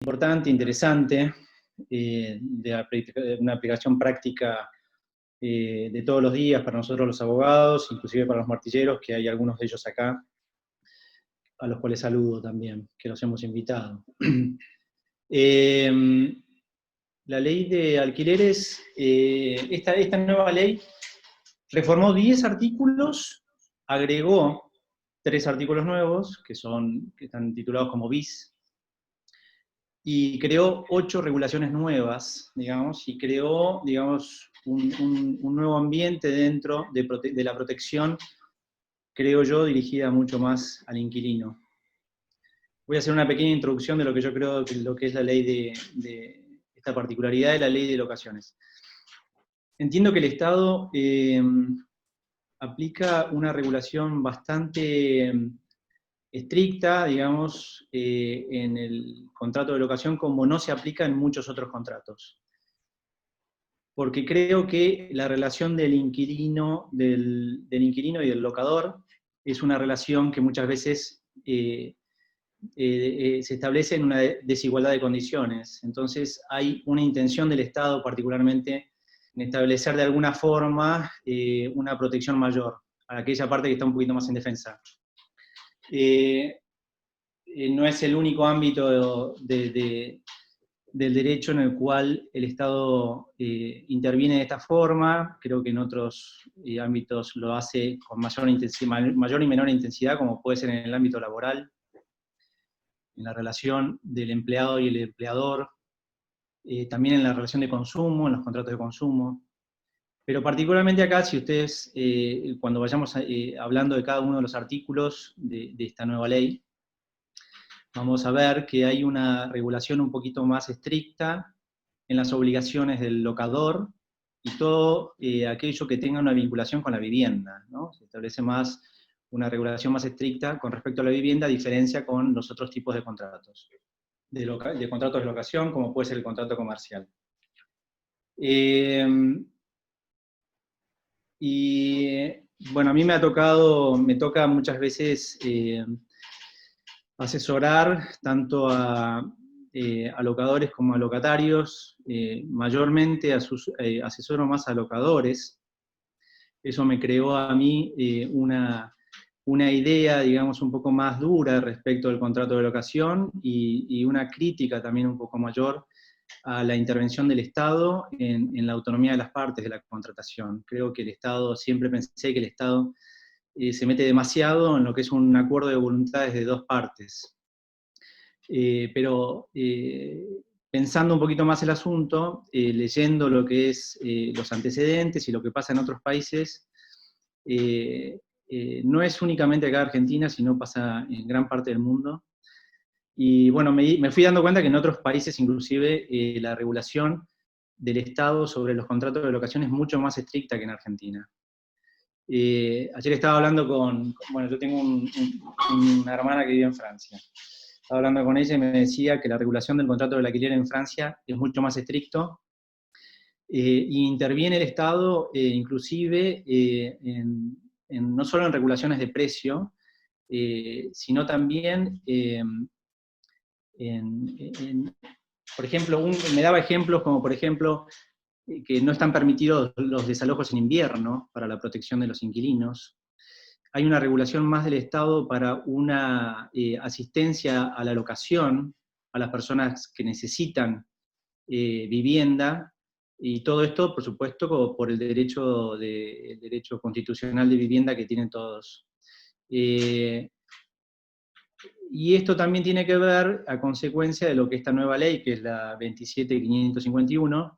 importante, interesante, de una aplicación práctica de todos los días para nosotros los abogados, inclusive para los martilleros, que hay algunos de ellos acá, a los cuales saludo también, que los hemos invitado. La ley de alquileres, esta nueva ley reformó 10 artículos, agregó 3 artículos nuevos, que están titulados como bis, y creó 8 regulaciones nuevas, digamos, y creó, digamos, un nuevo ambiente dentro de la protección, creo yo, dirigida mucho más al inquilino. Voy a hacer una pequeña introducción de lo que yo creo que lo que es la ley de esta particularidad de la ley de locaciones. Entiendo que el Estado aplica una regulación bastante estricta, digamos, en el contrato de locación, como no se aplica en muchos otros contratos. Porque creo que la relación del inquilino y del locador es una relación que muchas veces se establece en una desigualdad de condiciones. Entonces hay una intención del Estado particularmente en establecer de alguna forma una protección mayor a aquella parte que está un poquito más indefensa. No es el único ámbito del derecho en el cual el Estado interviene de esta forma. Creo que en otros ámbitos lo hace con mayor y menor intensidad, como puede ser en el ámbito laboral, en la relación del empleado y el empleador, también en la relación de consumo, en los contratos de consumo. Pero particularmente acá, si ustedes, cuando vayamos hablando de cada uno de los artículos de esta nueva ley, vamos a ver que hay una regulación un poquito más estricta en las obligaciones del locador y todo aquello que tenga una vinculación con la vivienda, ¿no? Se establece más una regulación más estricta con respecto a la vivienda, a diferencia con los otros tipos de contratos. De contratos de locación, como puede ser el contrato comercial. Y bueno, a mí me toca muchas veces asesorar tanto a locadores como a locatarios, mayormente asesoro más a locadores. Eso me creó a mí una idea, digamos, un poco más dura respecto al contrato de locación y una crítica también un poco mayor a la intervención del Estado en la autonomía de las partes de la contratación. Creo que siempre pensé que el Estado se mete demasiado en lo que es un acuerdo de voluntades de dos partes. Pero pensando un poquito más el asunto, leyendo lo que es los antecedentes y lo que pasa en otros países, no es únicamente acá en Argentina, sino pasa en gran parte del mundo. Y bueno, me fui dando cuenta que en otros países inclusive la regulación del Estado sobre los contratos de locación es mucho más estricta que en Argentina. Ayer estaba hablando bueno, yo tengo una hermana que vive en Francia. Estaba hablando con ella y me decía que la regulación del contrato del alquiler en Francia es mucho más estricto, y interviene el Estado inclusive no solo en regulaciones de precio, sino también por ejemplo, me daba ejemplos como por ejemplo que no están permitidos los desalojos en invierno para la protección de los inquilinos. Hay una regulación más del Estado para una asistencia a la locación a las personas que necesitan vivienda, y todo esto, por supuesto, por el derecho constitucional de vivienda que tienen todos. Y esto también tiene que ver a consecuencia de lo que esta nueva ley, que es la 27.551,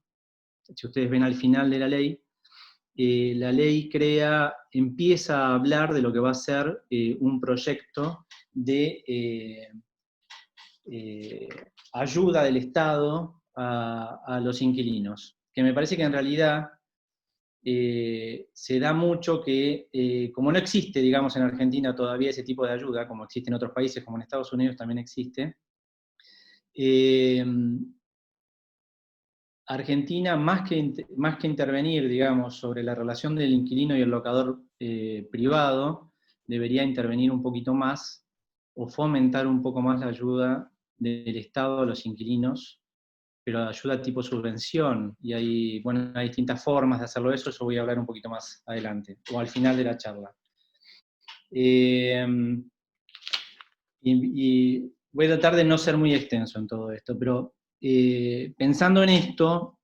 si ustedes ven al final de la ley empieza a hablar de lo que va a ser un proyecto de ayuda del Estado a los inquilinos, que me parece que en realidad se da mucho que, como no existe, digamos, en Argentina todavía ese tipo de ayuda, como existe en otros países, como en Estados Unidos también existe, Argentina, más que intervenir, digamos, sobre la relación del inquilino y el locador privado, debería intervenir un poquito más, o fomentar un poco más la ayuda del Estado a los inquilinos, pero ayuda tipo subvención, y hay distintas formas de hacerlo eso voy a hablar un poquito más adelante, o al final de la charla. Y voy a tratar de no ser muy extenso en todo esto, pero pensando en esto,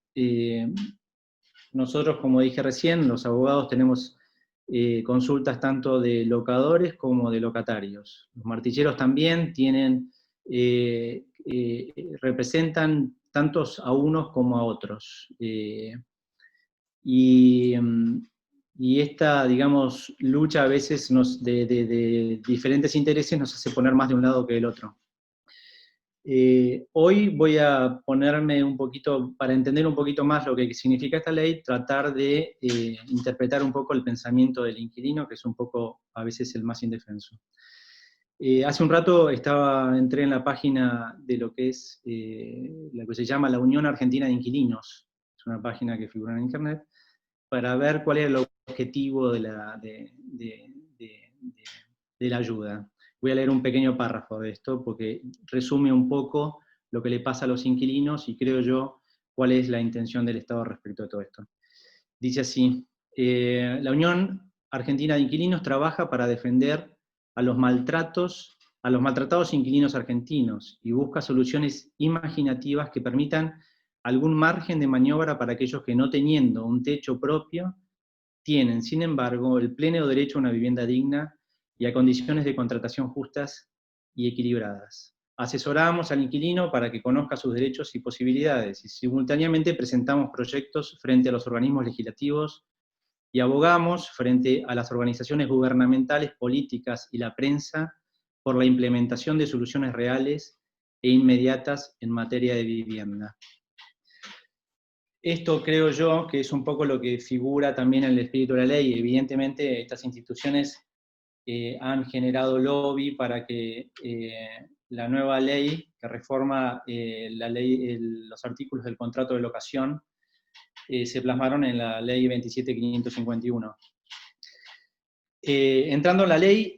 nosotros, como dije recién, los abogados tenemos consultas tanto de locadores como de locatarios. Los martilleros también representan tantos a unos como a otros. Y esta, digamos, lucha a veces de diferentes intereses nos hace poner más de un lado que del otro. Hoy voy a ponerme un poquito, para entender un poquito más lo que significa esta ley, tratar de interpretar un poco el pensamiento del inquilino, que es un poco a veces el más indefenso. Hace un rato entré en la página de lo que es lo que se llama la Unión Argentina de Inquilinos, es una página que figura en internet, para ver cuál era el objetivo de la ayuda. Voy a leer un pequeño párrafo de esto, porque resume un poco lo que le pasa a los inquilinos, y creo yo cuál es la intención del Estado respecto a todo esto. Dice así: la Unión Argentina de Inquilinos trabaja para defender a los maltratados inquilinos argentinos, y busca soluciones imaginativas que permitan algún margen de maniobra para aquellos que, no teniendo un techo propio, tienen, sin embargo, el pleno derecho a una vivienda digna y a condiciones de contratación justas y equilibradas. Asesoramos al inquilino para que conozca sus derechos y posibilidades, y simultáneamente presentamos proyectos frente a los organismos legislativos y abogamos frente a las organizaciones gubernamentales, políticas y la prensa por la implementación de soluciones reales e inmediatas en materia de vivienda. Esto creo yo que es un poco lo que figura también en el espíritu de la ley. Evidentemente estas instituciones han generado lobby para que la nueva ley que reforma los artículos del contrato de locación se plasmaron en la ley 27.551. Entrando en la ley,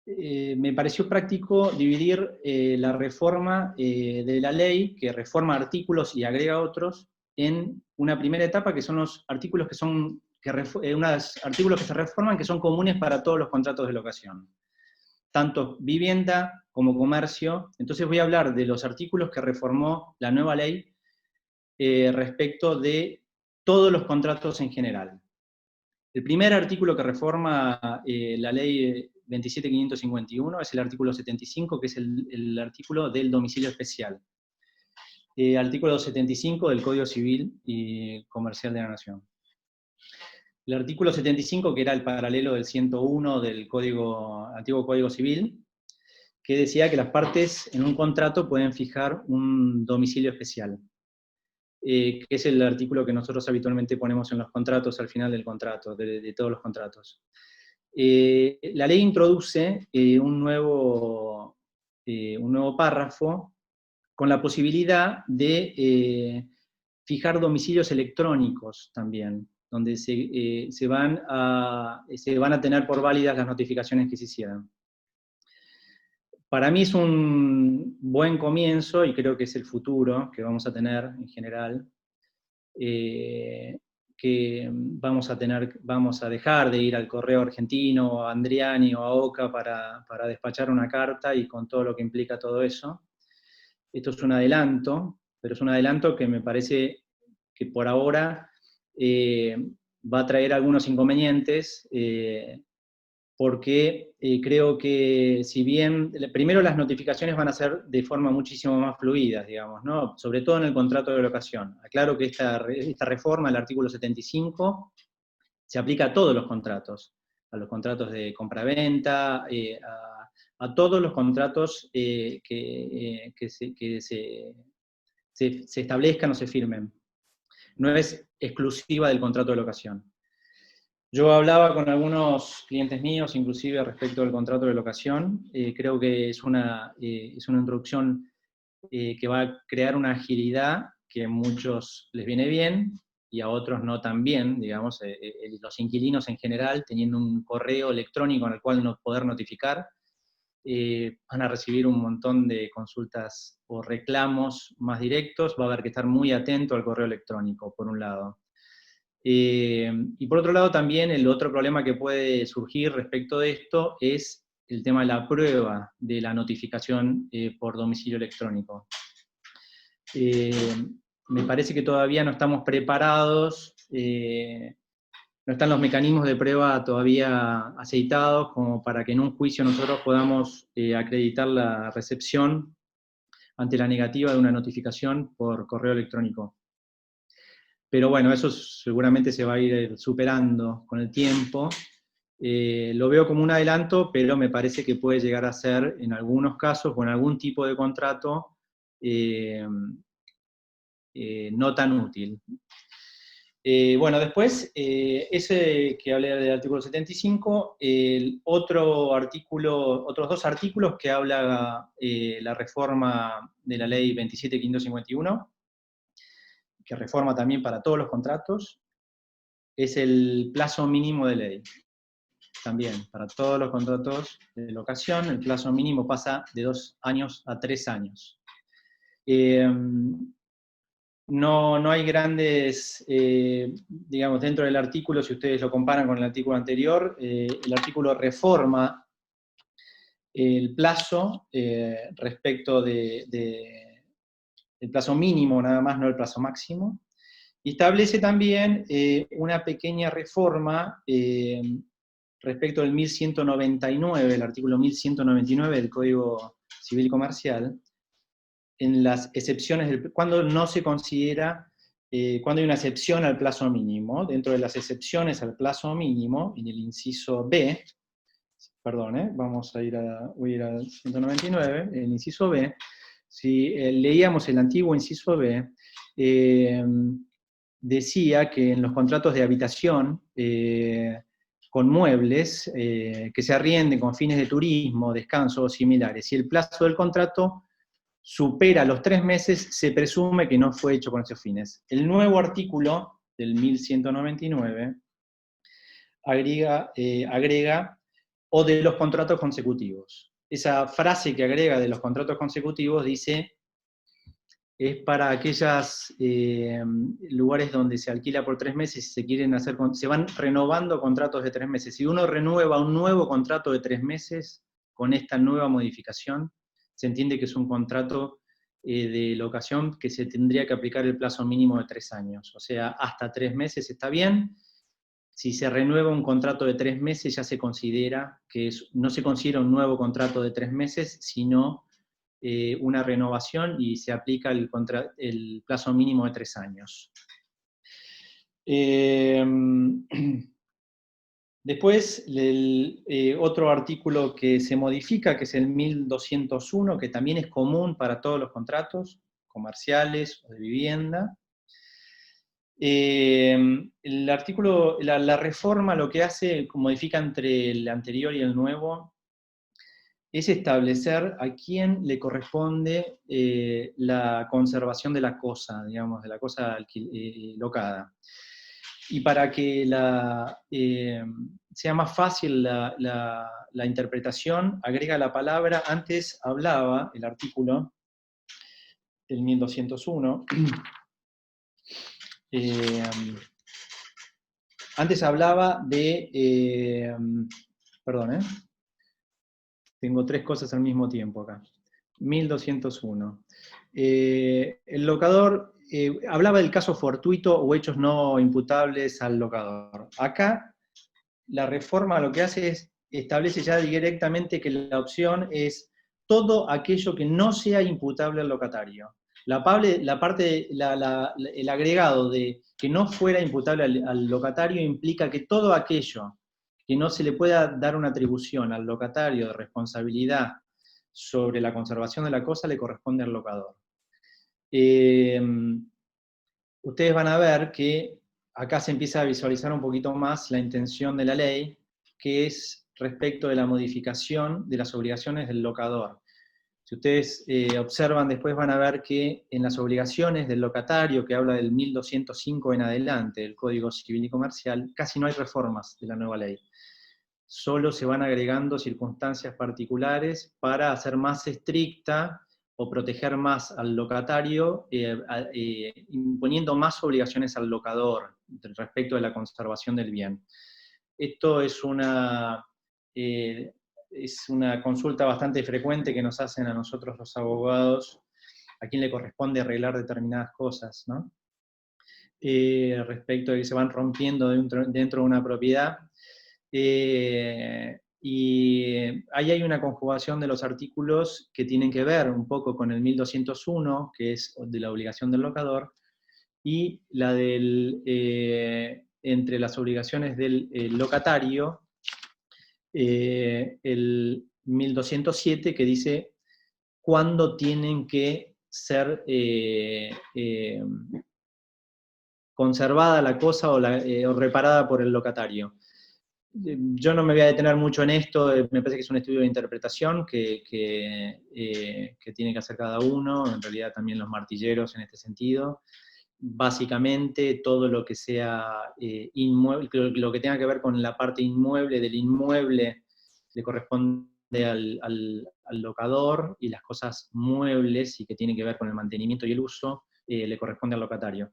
me pareció práctico dividir la reforma de la ley, que reforma artículos y agrega otros, en una primera etapa, que son los artículos artículos que se reforman, que son comunes para todos los contratos de locación, tanto vivienda como comercio. Entonces voy a hablar de los artículos que reformó la nueva ley respecto de todos los contratos en general. El primer artículo que reforma la ley 27.551 es el artículo 75, que es el artículo del domicilio especial. Artículo 75 del Código Civil y Comercial de la Nación. El artículo 75, que era el paralelo del 101 del antiguo Código Civil, que decía que las partes en un contrato pueden fijar un domicilio especial, que es el artículo que nosotros habitualmente ponemos en los contratos, al final del contrato, de todos los contratos. La ley introduce un nuevo párrafo con la posibilidad de fijar domicilios electrónicos también, donde se van a tener por válidas las notificaciones que se hicieran. Para mí es un buen comienzo, y creo que es el futuro que vamos a tener en general, que vamos a dejar de ir al correo argentino, a Andriani o a Oca para despachar una carta, y con todo lo que implica todo eso. Esto es un adelanto, pero es un adelanto que me parece que por ahora va a traer algunos inconvenientes, porque creo que, si bien, primero las notificaciones van a ser de forma muchísimo más fluidas, digamos, ¿no? Sobre todo en el contrato de locación. Aclaro que esta reforma, el artículo 75, se aplica a todos los contratos, a los contratos de compraventa, a todos los contratos que se establezcan o se firmen. No es exclusiva del contrato de locación. Yo hablaba con algunos clientes míos, inclusive, respecto del contrato de locación. Creo que es una introducción que va a crear una agilidad que a muchos les viene bien y a otros no tan bien, digamos, los inquilinos en general, teniendo un correo electrónico en el cual poder notificar, van a recibir un montón de consultas o reclamos más directos, va a haber que estar muy atento al correo electrónico, por un lado. Y por otro lado también el otro problema que puede surgir respecto de esto es el tema de la prueba de la notificación por domicilio electrónico. Me parece que todavía no estamos preparados, no están los mecanismos de prueba todavía aceitados como para que en un juicio nosotros podamos acreditar la recepción ante la negativa de una notificación por correo electrónico. Pero bueno, eso seguramente se va a ir superando con el tiempo. Lo veo como un adelanto, pero me parece que puede llegar a ser, en algunos casos, o en algún tipo de contrato, no tan útil. Bueno, después, ese que hablé del artículo 75, otros dos artículos que habla la reforma de la ley 27.551, que reforma también para todos los contratos, es el plazo mínimo de ley. También, para todos los contratos de locación, el plazo mínimo pasa de 2 años a 3 años. No hay grandes, digamos, dentro del artículo, si ustedes lo comparan con el artículo anterior, el artículo reforma el plazo respecto del plazo mínimo, nada más, no el plazo máximo, y establece también una pequeña reforma respecto del 1199, el artículo 1199 del Código Civil Comercial, en las excepciones, cuando no se considera, cuando hay una excepción al plazo mínimo. Dentro de las excepciones al plazo mínimo, en el inciso B, perdón, voy a ir al 199, el inciso B, si leíamos el antiguo inciso B, decía que en los contratos de habitación, con muebles, que se arrienden con fines de turismo, descanso o similares, si el plazo del contrato supera los 3 meses, se presume que no fue hecho con esos fines. El nuevo artículo del 1199 agrega o de los contratos consecutivos. Esa frase que agrega de los contratos consecutivos dice, es para aquellos lugares donde se alquila por 3 meses y se van renovando contratos de 3 meses. Si uno renueva un nuevo contrato de 3 meses, con esta nueva modificación, se entiende que es un contrato de locación que se tendría que aplicar el plazo mínimo de 3 años. O sea, hasta 3 meses está bien. Si se renueva un contrato de 3 meses, ya se considera que no se considera un nuevo contrato de 3 meses, sino una renovación, y se aplica el plazo mínimo de 3 años. Después, otro artículo que se modifica, que es el 1201, que también es común para todos los contratos comerciales o de vivienda. El artículo, la reforma lo que hace, modifica entre el anterior y el nuevo, es establecer a quién le corresponde la conservación de la cosa, digamos, de la cosa locada. Y para que sea más fácil la interpretación, agrega la palabra, antes hablaba, el artículo, el 1201, antes hablaba de, perdón, tengo 3 cosas al mismo tiempo acá. 1201. El locador hablaba del caso fortuito o hechos no imputables al locador. Acá la reforma lo que hace es establece ya directamente que la opción es todo aquello que no sea imputable al locatario. El agregado de que no fuera imputable al locatario implica que todo aquello que no se le pueda dar una atribución al locatario de responsabilidad sobre la conservación de la cosa le corresponde al locador. Ustedes van a ver que acá se empieza a visualizar un poquito más la intención de la ley, que es respecto de la modificación de las obligaciones del locador. Si ustedes observan después van a ver que en las obligaciones del locatario, que habla del 1205 en adelante, del Código Civil y Comercial, casi no hay reformas de la nueva ley. solo se van agregando circunstancias particulares para hacer más estricta o proteger más al locatario, imponiendo más obligaciones al locador respecto de la conservación del bien. Esto es una consulta bastante frecuente que nos hacen a nosotros los abogados, a quien le corresponde arreglar determinadas cosas, ¿no? Respecto de que se van rompiendo dentro de una propiedad. Y ahí hay una conjugación de los artículos que tienen que ver un poco con el 1201, que es de la obligación del locador, y la del, entre las obligaciones del locatario, el 1207, que dice cuándo tienen que ser conservada la cosa o reparada por el locatario. Yo no me voy a detener mucho en esto, me parece que es un estudio de interpretación que tiene que hacer cada uno, en realidad también los martilleros en este sentido. Básicamente todo lo que sea inmueble, lo que tenga que ver con la parte inmueble del inmueble le corresponde al locador, y las cosas muebles y que tienen que ver con el mantenimiento y el uso le corresponde al locatario.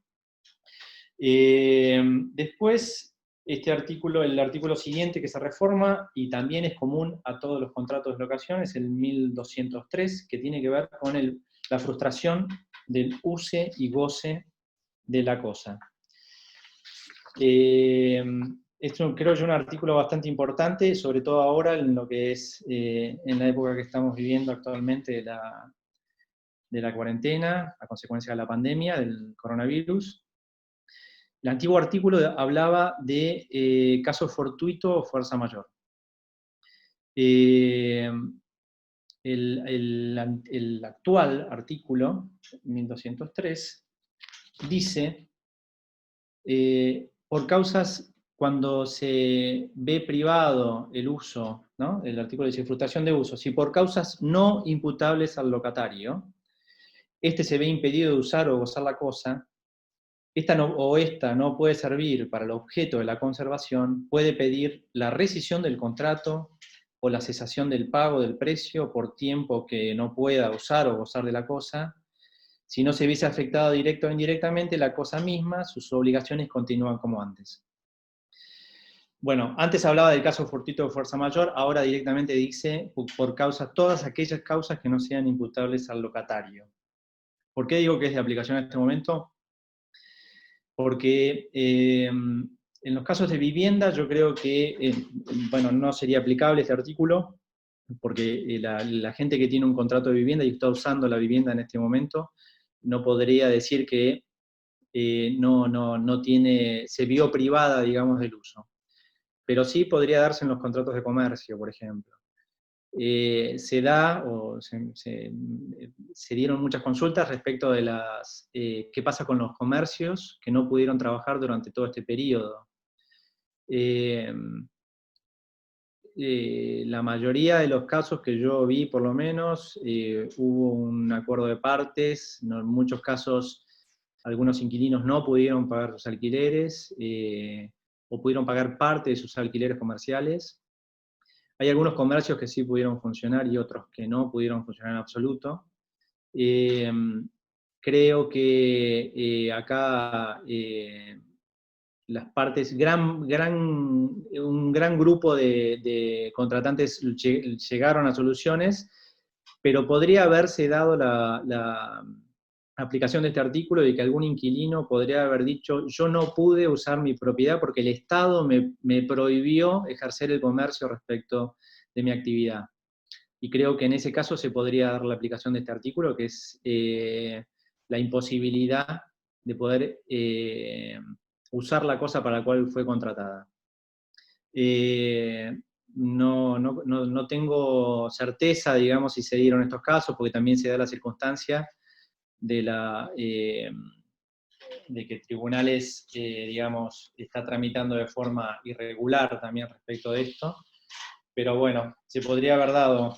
Después, el artículo siguiente que se reforma, y también es común a todos los contratos de locación, es el 1203, que tiene que ver con la frustración del use y goce de la cosa. Esto creo yo un artículo bastante importante, sobre todo ahora en lo que es en la época que estamos viviendo actualmente de la cuarentena, a consecuencia de la pandemia, del coronavirus. El antiguo artículo hablaba de caso fortuito o fuerza mayor. El actual artículo, 1203, dice, por causas, cuando se ve privado el uso, ¿no? El artículo dice frustración de uso, si por causas no imputables al locatario, este se ve impedido de usar o gozar la cosa, esta no puede servir para el objeto de la conservación, puede pedir la rescisión del contrato o la cesación del pago del precio por tiempo que no pueda usar o gozar de la cosa. Si no se viese afectado directo o indirectamente la cosa misma, sus obligaciones continúan como antes. Bueno, antes hablaba del caso fortuito de fuerza mayor, ahora directamente dice por todas aquellas causas que no sean imputables al locatario. ¿Por qué digo que es de aplicación en este momento? Porque en los casos de vivienda yo creo que, bueno, no sería aplicable este artículo, porque la gente que tiene un contrato de vivienda y está usando la vivienda en este momento, no podría decir que se vio privada, digamos, del uso. Pero sí podría darse en los contratos de comercio, por ejemplo. Se dieron muchas consultas respecto de qué pasa con los comercios que no pudieron trabajar durante todo este periodo. La mayoría de los casos que yo vi, por lo menos, hubo un acuerdo de partes, en muchos casos algunos inquilinos no pudieron pagar sus alquileres, o pudieron pagar parte de sus alquileres comerciales. Hay algunos comercios que sí pudieron funcionar y otros que no pudieron funcionar en absoluto. Creo que acá las partes, un gran grupo de contratantes llegaron a soluciones, pero podría haberse dado la aplicación de este artículo de que algún inquilino podría haber dicho, yo no pude usar mi propiedad porque el Estado me prohibió ejercer el comercio respecto de mi actividad. Y creo que en ese caso se podría dar la aplicación de este artículo, que es la imposibilidad de poder usar la cosa para la cual fue contratada. No tengo certeza, digamos, si se dieron estos casos, porque también se da la circunstancia de que tribunales, digamos, está tramitando de forma irregular también respecto de esto, pero bueno, se podría haber dado.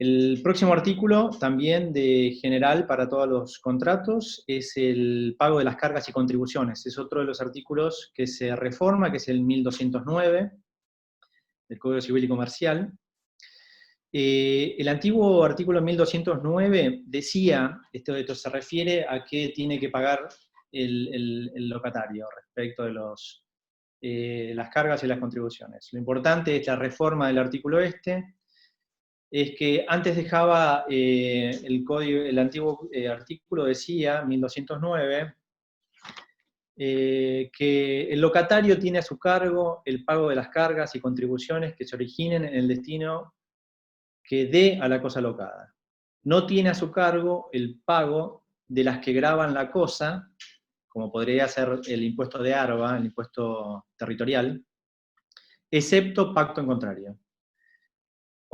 El próximo artículo, también de general para todos los contratos, es el pago de las cargas y contribuciones. Es otro de los artículos que se reforma, que es el 1209 del Código Civil y Comercial. El antiguo artículo 1209 decía, esto se refiere a qué tiene que pagar el locatario respecto de las cargas y las contribuciones. Lo importante es la reforma del artículo es que antes dejaba el antiguo artículo decía, 1209, que el locatario tiene a su cargo el pago de las cargas y contribuciones que se originen en el destino que dé a la cosa locada. No tiene a su cargo el pago de las que graban la cosa, como podría ser el impuesto de ARBA, el impuesto territorial, excepto pacto en contrario.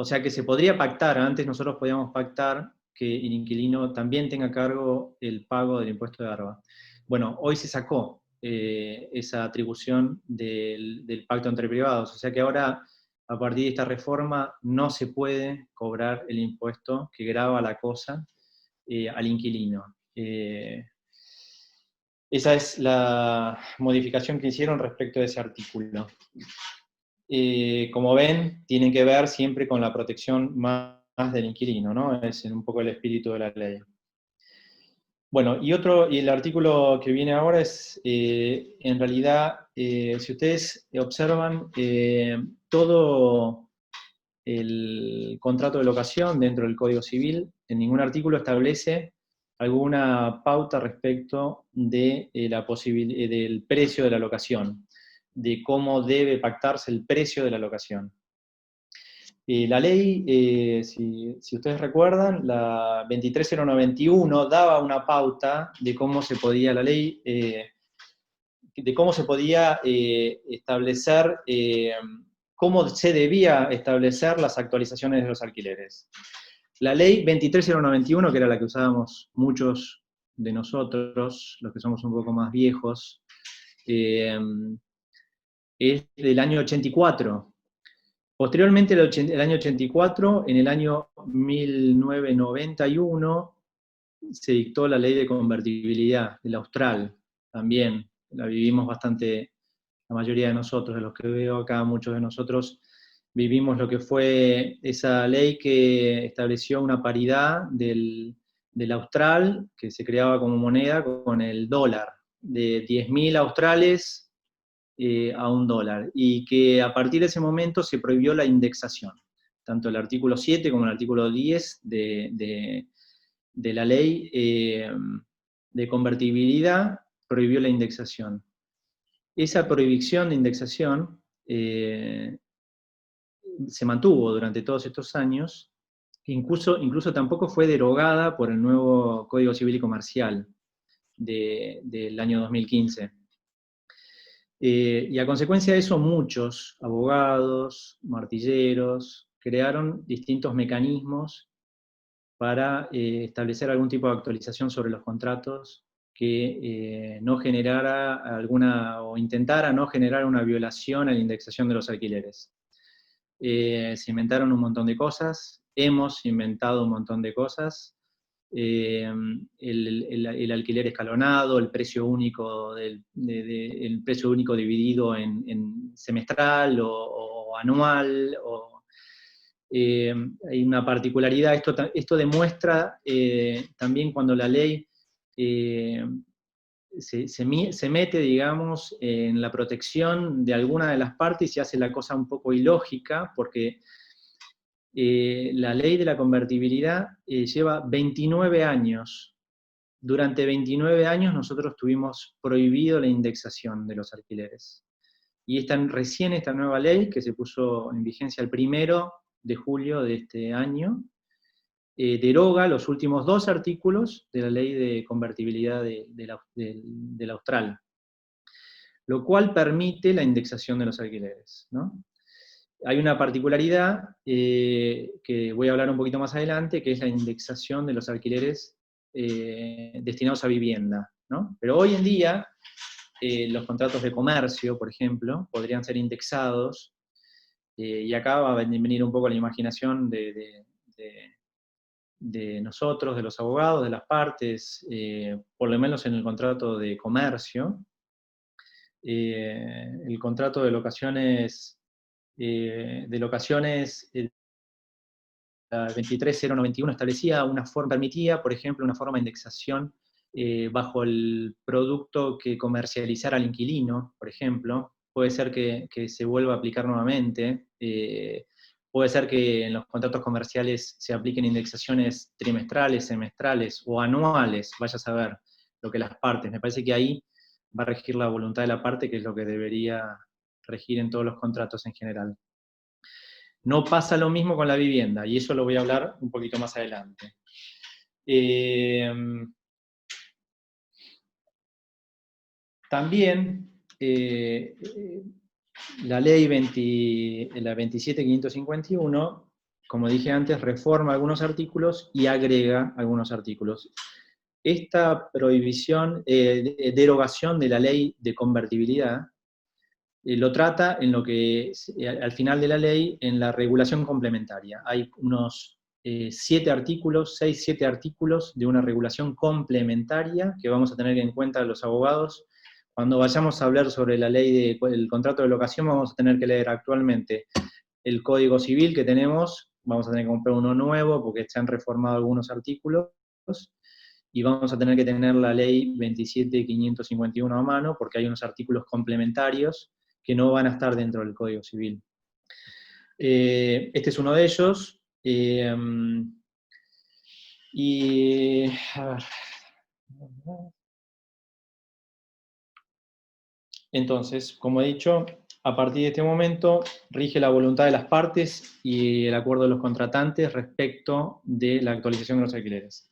O sea que se podría pactar, antes nosotros podíamos pactar que el inquilino también tenga a cargo el pago del impuesto de ARBA. Bueno, hoy se sacó esa atribución del pacto entre privados, o sea que ahora, a partir de esta reforma, no se puede cobrar el impuesto que grava la cosa al inquilino. Esa es la modificación que hicieron respecto de ese artículo. Como ven, tienen que ver siempre con la protección más del inquilino, ¿no? Es un poco el espíritu de la ley. Bueno, y el artículo que viene ahora es, en realidad, si ustedes observan, todo el contrato de locación dentro del Código Civil, en ningún artículo establece alguna pauta respecto de, del precio de la locación, de cómo debe pactarse el precio de la locación. La ley, si ustedes recuerdan, la 23091 daba una pauta de cómo se podía, la ley, de cómo se podía establecer, cómo se debía establecer las actualizaciones de los alquileres. La ley 23091, que era la que usábamos muchos de nosotros, los que somos un poco más viejos, es del año 84. Posteriormente, el año 84, en el año 1991, se dictó la ley de convertibilidad, del Austral, también, la vivimos bastante, la mayoría de nosotros, de los que veo acá, muchos de nosotros, vivimos lo que fue esa ley que estableció una paridad del Austral, que se creaba como moneda, con el dólar, de 10.000 australes a $1, y que a partir de ese momento se prohibió la indexación, tanto el artículo 7 como el artículo 10 de la ley de convertibilidad prohibió la indexación. Esa prohibición de indexación se mantuvo durante todos estos años, incluso tampoco fue derogada por el nuevo Código Civil y Comercial del año 2015. Y a consecuencia de eso, muchos abogados, martilleros, crearon distintos mecanismos para establecer algún tipo de actualización sobre los contratos que no generara o intentara no generar una violación a la indexación de los alquileres. Se inventaron un montón de cosas, hemos inventado un montón de cosas, el alquiler escalonado, el precio único, el precio único dividido en semestral o anual, hay una particularidad, esto demuestra también cuando la ley se mete, digamos, en la protección de alguna de las partes y hace la cosa un poco ilógica, porque la ley de la convertibilidad lleva 29 años. Durante 29 años nosotros tuvimos prohibido la indexación de los alquileres. Y recién esta nueva ley, que se puso en vigencia el 1 de julio de este año, deroga los últimos 2 artículos de la ley de convertibilidad del Austral, lo cual permite la indexación de los alquileres, ¿no? Hay una particularidad que voy a hablar un poquito más adelante, que es la indexación de los alquileres destinados a vivienda, ¿no? Pero hoy en día, los contratos de comercio, por ejemplo, podrían ser indexados, y acá va a venir un poco la imaginación de de nosotros, de los abogados, de las partes, por lo menos en el contrato de comercio. El contrato de locaciones, la 23.091 establecía una forma, permitía, por ejemplo, una forma de indexación bajo el producto que comercializara el inquilino, por ejemplo. Puede ser que se vuelva a aplicar nuevamente. Puede ser que en los contratos comerciales se apliquen indexaciones trimestrales, semestrales o anuales, vaya a saber lo que las partes. Me parece que ahí va a regir la voluntad de la parte, que es lo que debería regir en todos los contratos en general. No pasa lo mismo con la vivienda, y eso lo voy a hablar un poquito más adelante. También la ley 27.551, como dije antes, reforma algunos artículos y agrega algunos artículos. Esta prohibición, derogación de la ley de convertibilidad, lo trata en lo que, al final de la ley, en la regulación complementaria. Hay unos 7 artículos, 6, 7 artículos de una regulación complementaria que vamos a tener en cuenta los abogados. Cuando vayamos a hablar sobre la ley del contrato de locación, vamos a tener que leer actualmente el Código Civil que tenemos, vamos a tener que comprar uno nuevo porque se han reformado algunos artículos, y vamos a tener que tener la ley 27.551 a mano porque hay unos artículos complementarios que no van a estar dentro del Código Civil. Este es uno de ellos. A ver. Entonces, como he dicho, a partir de este momento rige la voluntad de las partes y el acuerdo de los contratantes respecto de la actualización de los alquileres.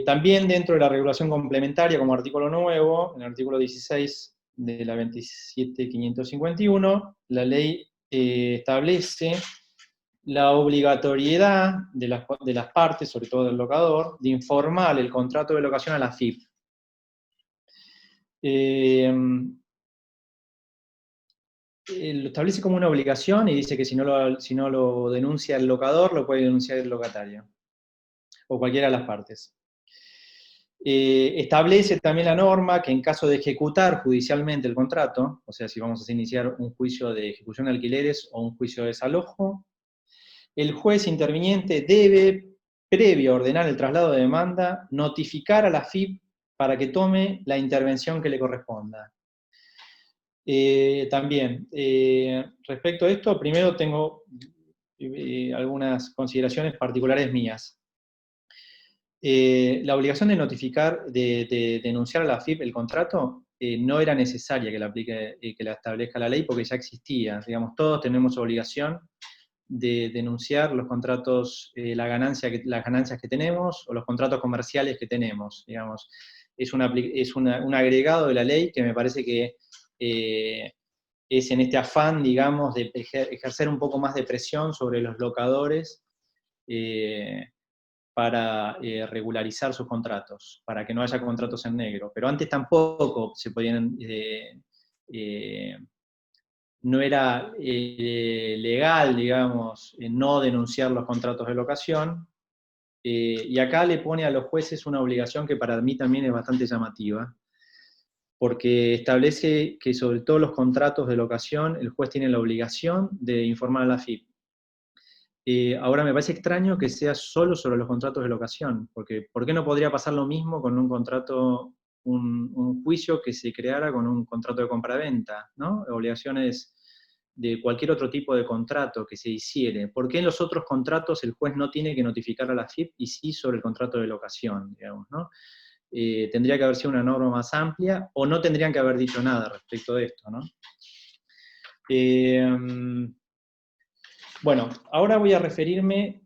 También dentro de la regulación complementaria, como artículo nuevo, en el artículo 16 de la 27.551, la ley establece la obligatoriedad de las partes, sobre todo del locador, de informar el contrato de locación a la AFIP. Lo establece como una obligación y dice que si no lo denuncia el locador, lo puede denunciar el locatario, o cualquiera de las partes. Establece también la norma que en caso de ejecutar judicialmente el contrato, o sea, si vamos a iniciar un juicio de ejecución de alquileres o un juicio de desalojo, el juez interviniente debe, previo a ordenar el traslado de demanda, notificar a la AFIP para que tome la intervención que le corresponda. También, respecto a esto, primero tengo algunas consideraciones particulares mías. La obligación de notificar, de denunciar a la AFIP el contrato, no era necesaria que la aplique, que la establezca la ley, porque ya existía. Digamos, todos tenemos obligación de denunciar los contratos, las ganancias que tenemos, o los contratos comerciales que tenemos, digamos. Es un agregado de la ley que me parece que es en este afán, digamos, de ejercer un poco más de presión sobre los locadores, para regularizar sus contratos, para que no haya contratos en negro. Pero antes tampoco se podían, no era legal, digamos, no denunciar los contratos de locación, y acá le pone a los jueces una obligación que para mí también es bastante llamativa, porque establece que sobre todos los contratos de locación el juez tiene la obligación de informar a la AFIP. Ahora me parece extraño que sea solo sobre los contratos de locación, porque ¿por qué no podría pasar lo mismo con un contrato, un juicio que se creara con un contrato de compraventa, ¿no? Obligaciones de cualquier otro tipo de contrato que se hiciere. ¿Por qué en los otros contratos el juez no tiene que notificar a la AFIP y sí sobre el contrato de locación, digamos, ¿no? Tendría que haber sido una norma más amplia, o no tendrían que haber dicho nada respecto de esto, ¿no? Bueno, ahora voy a referirme,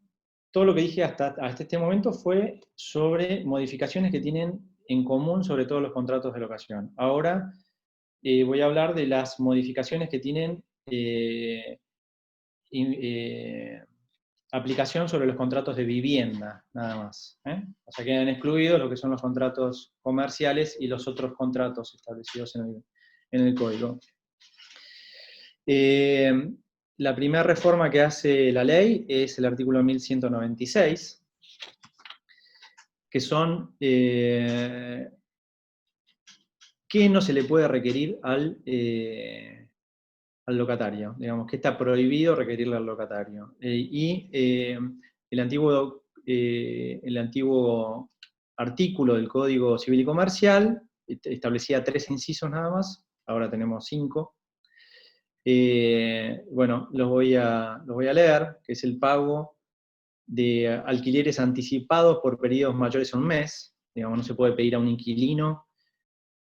todo lo que dije hasta este momento fue sobre modificaciones que tienen en común sobre todos los contratos de locación. Ahora voy a hablar de las modificaciones que tienen aplicación sobre los contratos de vivienda, nada más. O sea, quedan excluidos lo que son los contratos comerciales y los otros contratos establecidos en el código. la primera reforma que hace la ley es el artículo 1196, que son qué no se le puede requerir al locatario, digamos, que está prohibido requerirle al locatario. El antiguo artículo del Código Civil y Comercial establecía 3 incisos nada más, ahora tenemos 5. Bueno, los voy a leer, que es el pago de alquileres anticipados por periodos mayores a un mes. Digamos, no se puede pedir a un inquilino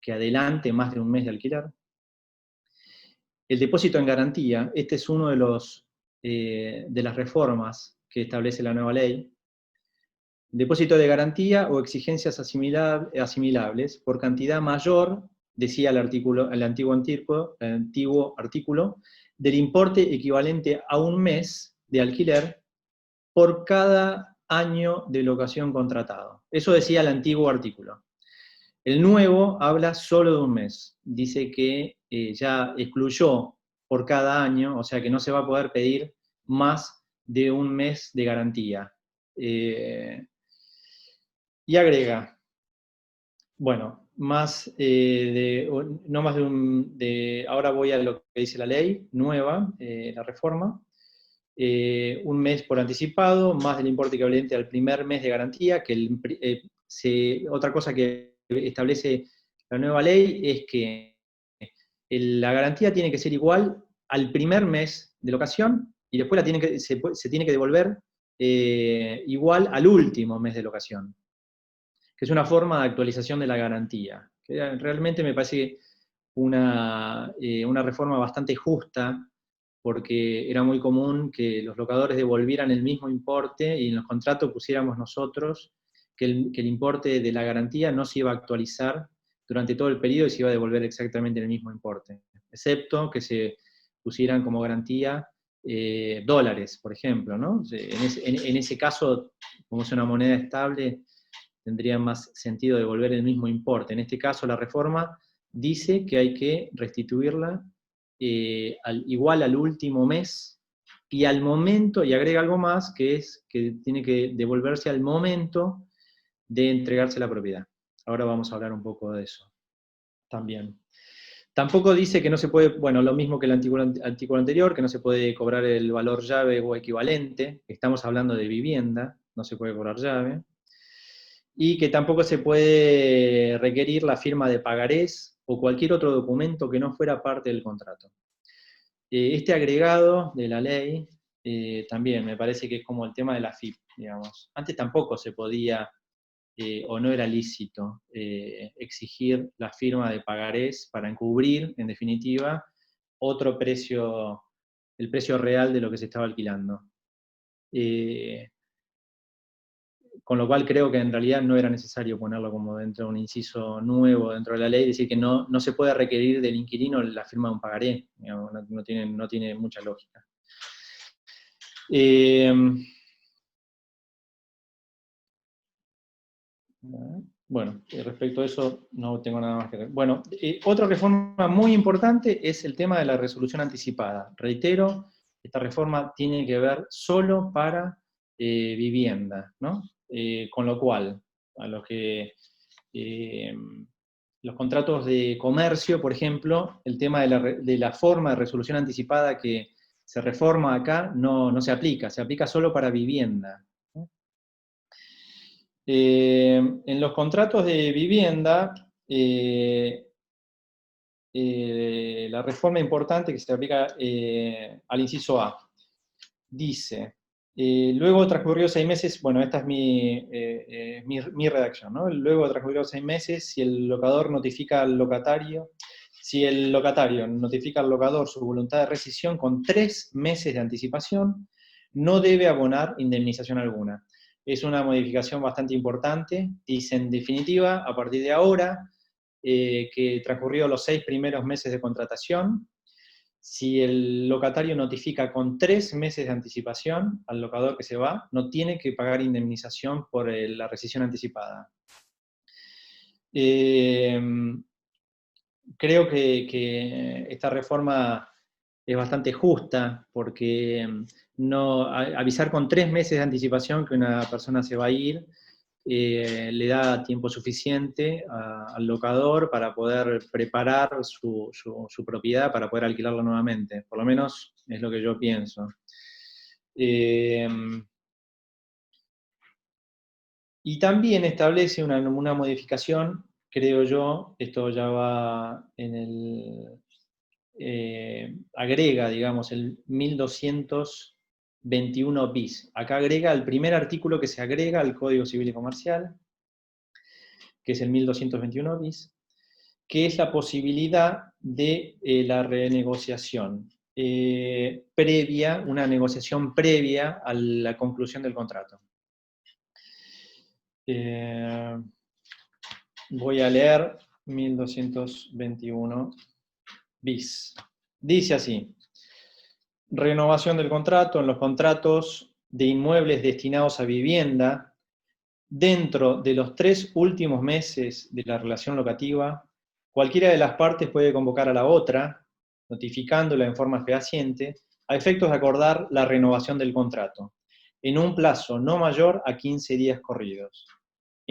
que adelante más de un mes de alquiler. El depósito en garantía, este es uno de las reformas que establece la nueva ley. Depósito de garantía o exigencias asimilables por cantidad mayor, decía el antiguo artículo, del importe equivalente a un mes de alquiler por cada año de locación contratado. Eso decía el antiguo artículo. El nuevo habla solo de un mes. Dice que ya excluyó por cada año, o sea que no se va a poder pedir más de un mes de garantía. Y agrega, bueno, no más ahora voy a lo que dice la ley nueva, la reforma, un mes por anticipado, más del importe equivalente al primer mes de garantía, otra cosa que establece la nueva ley es que la garantía tiene que ser igual al primer mes de locación y después se tiene que devolver igual al último mes de locación, que es una forma de actualización de la garantía. Que realmente me parece una reforma bastante justa, porque era muy común que los locadores devolvieran el mismo importe y en los contratos pusiéramos nosotros que el importe de la garantía no se iba a actualizar durante todo el periodo y se iba a devolver exactamente el mismo importe, excepto que se pusieran como garantía dólares, por ejemplo, ¿no? En ese caso, como es una moneda estable, tendría más sentido devolver el mismo importe. En este caso, la reforma dice que hay que restituirla igual al último mes y al momento, y agrega algo más, que es que tiene que devolverse al momento de entregarse la propiedad. Ahora vamos a hablar un poco de eso también. Tampoco dice que no se puede, bueno, lo mismo que el artículo anterior, que no se puede cobrar el valor llave o equivalente, estamos hablando de vivienda, no se puede cobrar llave, y que tampoco se puede requerir la firma de pagarés o cualquier otro documento que no fuera parte del contrato. Este agregado de la ley también me parece que es como el tema de la FIP, digamos. Antes tampoco se podía o no era lícito exigir la firma de pagarés para encubrir, en definitiva, otro precio, el precio real de lo que se estaba alquilando. Con lo cual creo que en realidad no era necesario ponerlo como dentro de un inciso nuevo dentro de la ley, decir que no se puede requerir del inquilino la firma de un pagaré, digamos, no tiene mucha lógica. Bueno, respecto a eso no tengo nada más que decir. Bueno, otra reforma muy importante es el tema de la resolución anticipada. Reitero, esta reforma tiene que ver solo para vivienda, ¿no? Con lo cual, a los que los contratos de comercio, por ejemplo, el tema de la forma de resolución anticipada que se reforma acá no se aplica solo para vivienda. En los contratos de vivienda, la reforma importante que se aplica al inciso A, dice, luego transcurridos 6 meses, bueno, esta es mi redacción, ¿no? Luego de transcurridos 6 meses, si el locatario notifica al locador su voluntad de rescisión con 3 meses de anticipación, no debe abonar indemnización alguna. Es una modificación bastante importante, dice en definitiva, a partir de ahora, que transcurridos los 6 primeros meses de contratación, si el locatario notifica con 3 meses de anticipación al locador que se va, no tiene que pagar indemnización por la rescisión anticipada. Creo que esta reforma es bastante justa, porque avisar con 3 meses de anticipación que una persona se va a ir, le da tiempo suficiente al locador para poder preparar su propiedad para poder alquilarla nuevamente. Por lo menos es lo que yo pienso. Y también establece una modificación, creo yo, esto ya va en el... agrega, digamos, el 1221 bis. Acá agrega el primer artículo que se agrega al Código Civil y Comercial, que es el 1221 bis, que es la posibilidad de la renegociación previa, una negociación previa a la conclusión del contrato. Voy a leer 1221 bis. Dice así: renovación del contrato. En los contratos de inmuebles destinados a vivienda, dentro de los 3 últimos meses de la relación locativa, cualquiera de las partes puede convocar a la otra, notificándola en forma fehaciente, a efectos de acordar la renovación del contrato, en un plazo no mayor a 15 días corridos.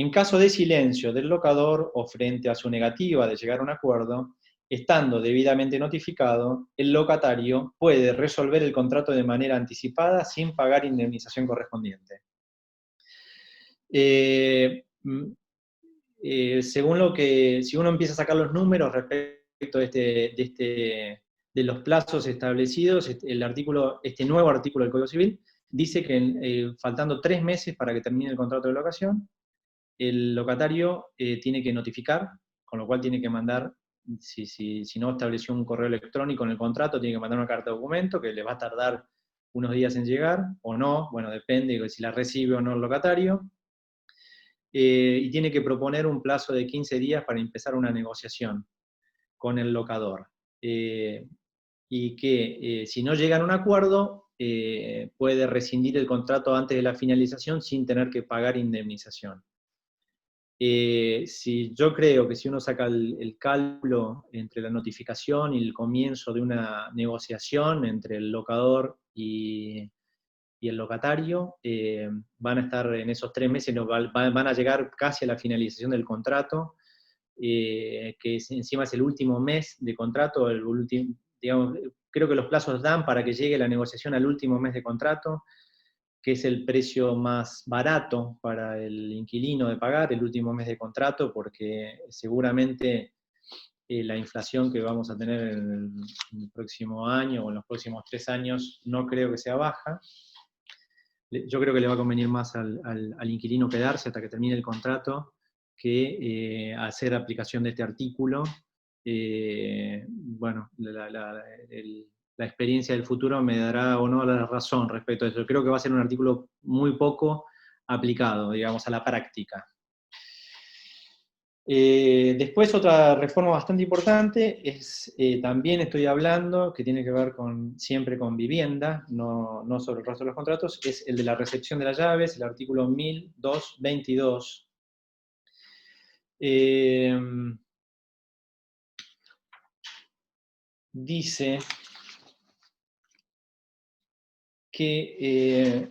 En caso de silencio del locador o frente a su negativa de llegar a un acuerdo, estando debidamente notificado, el locatario puede resolver el contrato de manera anticipada sin pagar indemnización correspondiente. Según lo que, si uno empieza a sacar los números respecto de los plazos establecidos, este nuevo artículo del Código Civil dice que faltando 3 meses para que termine el contrato de locación, el locatario tiene que notificar, con lo cual tiene que mandar, si no estableció un correo electrónico en el contrato, tiene que mandar una carta de documento que le va a tardar unos días en llegar, o no, bueno, depende de si la recibe o no el locatario, y tiene que proponer un plazo de 15 días para empezar una negociación con el locador. Y que si no llegan a un acuerdo, puede rescindir el contrato antes de la finalización sin tener que pagar indemnización. Yo creo que si uno saca el cálculo entre la notificación y el comienzo de una negociación entre el locador y el locatario, van a estar en esos 3 meses, van a llegar casi a la finalización del contrato, que encima es el último mes de contrato, digamos, creo que los plazos dan para que llegue la negociación al último mes de contrato, que es el precio más barato para el inquilino de pagar, el último mes de contrato, porque seguramente la inflación que vamos a tener en el próximo año o en los próximos 3 años no creo que sea baja. Yo creo que le va a convenir más al inquilino quedarse hasta que termine el contrato que hacer aplicación de este artículo. Bueno, la experiencia del futuro me dará o no la razón respecto a eso. Creo que va a ser un artículo muy poco aplicado, digamos, a la práctica. Después otra reforma bastante importante es, también estoy hablando, que tiene que ver siempre con vivienda, no sobre el resto de los contratos, es el de la recepción de las llaves, el artículo 1222. Dice que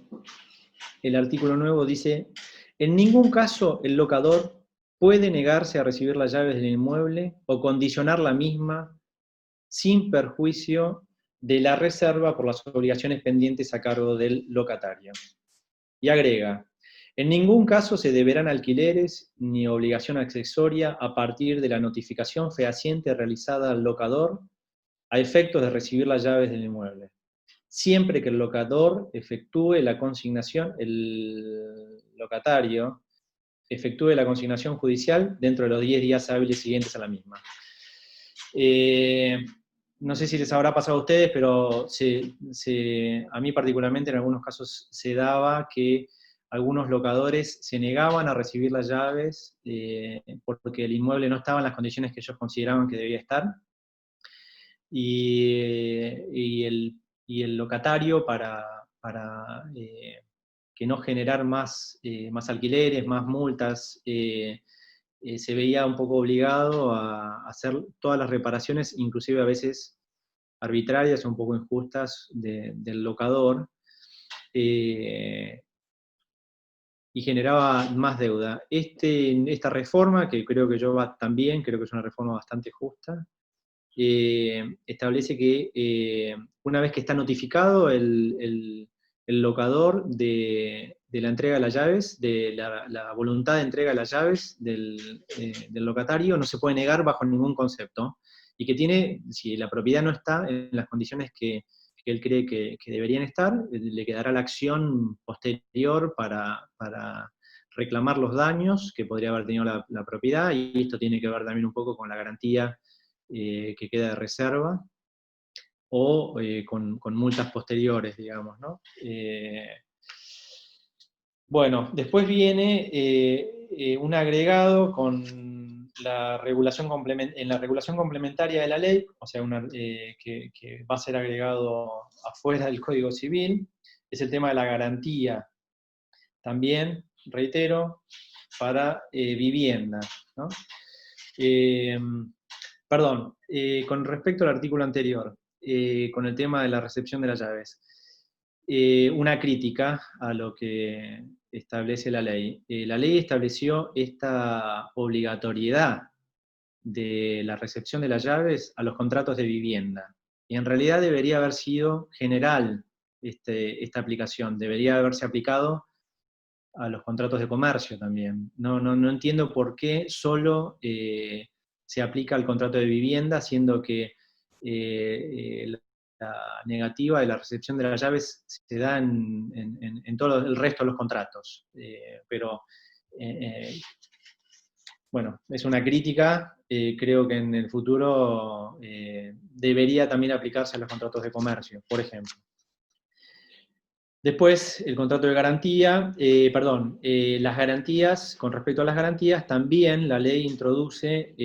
el artículo nuevo dice: en ningún caso el locador puede negarse a recibir las llaves del inmueble o condicionar la misma sin perjuicio de la reserva por las obligaciones pendientes a cargo del locatario. Y agrega: en ningún caso se deberán alquileres ni obligación accesoria a partir de la notificación fehaciente realizada al locador a efectos de recibir las llaves del inmueble, siempre que el locatario efectúe la consignación judicial dentro de los 10 días hábiles siguientes a la misma. No sé si les habrá pasado a ustedes, pero a mí particularmente en algunos casos se daba que algunos locadores se negaban a recibir las llaves porque el inmueble no estaba en las condiciones que ellos consideraban que debía estar, y el locatario, para que no generar más alquileres, más multas, se veía un poco obligado a hacer todas las reparaciones, inclusive a veces arbitrarias o un poco injustas del locador, y generaba más deuda. Esta reforma, que creo que yo va también, creo que es una reforma bastante justa, establece que una vez que está notificado el locador de la entrega de las llaves, de la voluntad de entrega de las llaves del locatario, no se puede negar bajo ningún concepto, y que tiene, si la propiedad no está en las condiciones que él cree que deberían estar, le quedará la acción posterior para reclamar los daños que podría haber tenido la propiedad, y esto tiene que ver también un poco con la garantía que queda de reserva, o con multas posteriores, digamos, ¿no? Bueno, después viene un agregado con la regulación en la regulación complementaria de la ley, o sea, que va a ser agregado afuera del Código Civil, es el tema de la garantía. También, reitero, para vivienda, ¿no? Perdón, con respecto al artículo anterior, con el tema de la recepción de las llaves, una crítica a lo que establece la ley. La ley estableció esta obligatoriedad de la recepción de las llaves a los contratos de vivienda. Y en realidad debería haber sido general esta aplicación, debería haberse aplicado a los contratos de comercio también. No entiendo por qué solo se aplica al contrato de vivienda, siendo que la negativa de la recepción de las llaves se da en todo el resto de los contratos. Bueno, es una crítica, creo que en el futuro debería también aplicarse a los contratos de comercio, por ejemplo. Después, el contrato de garantía, las garantías, con respecto a las garantías, también la ley introduce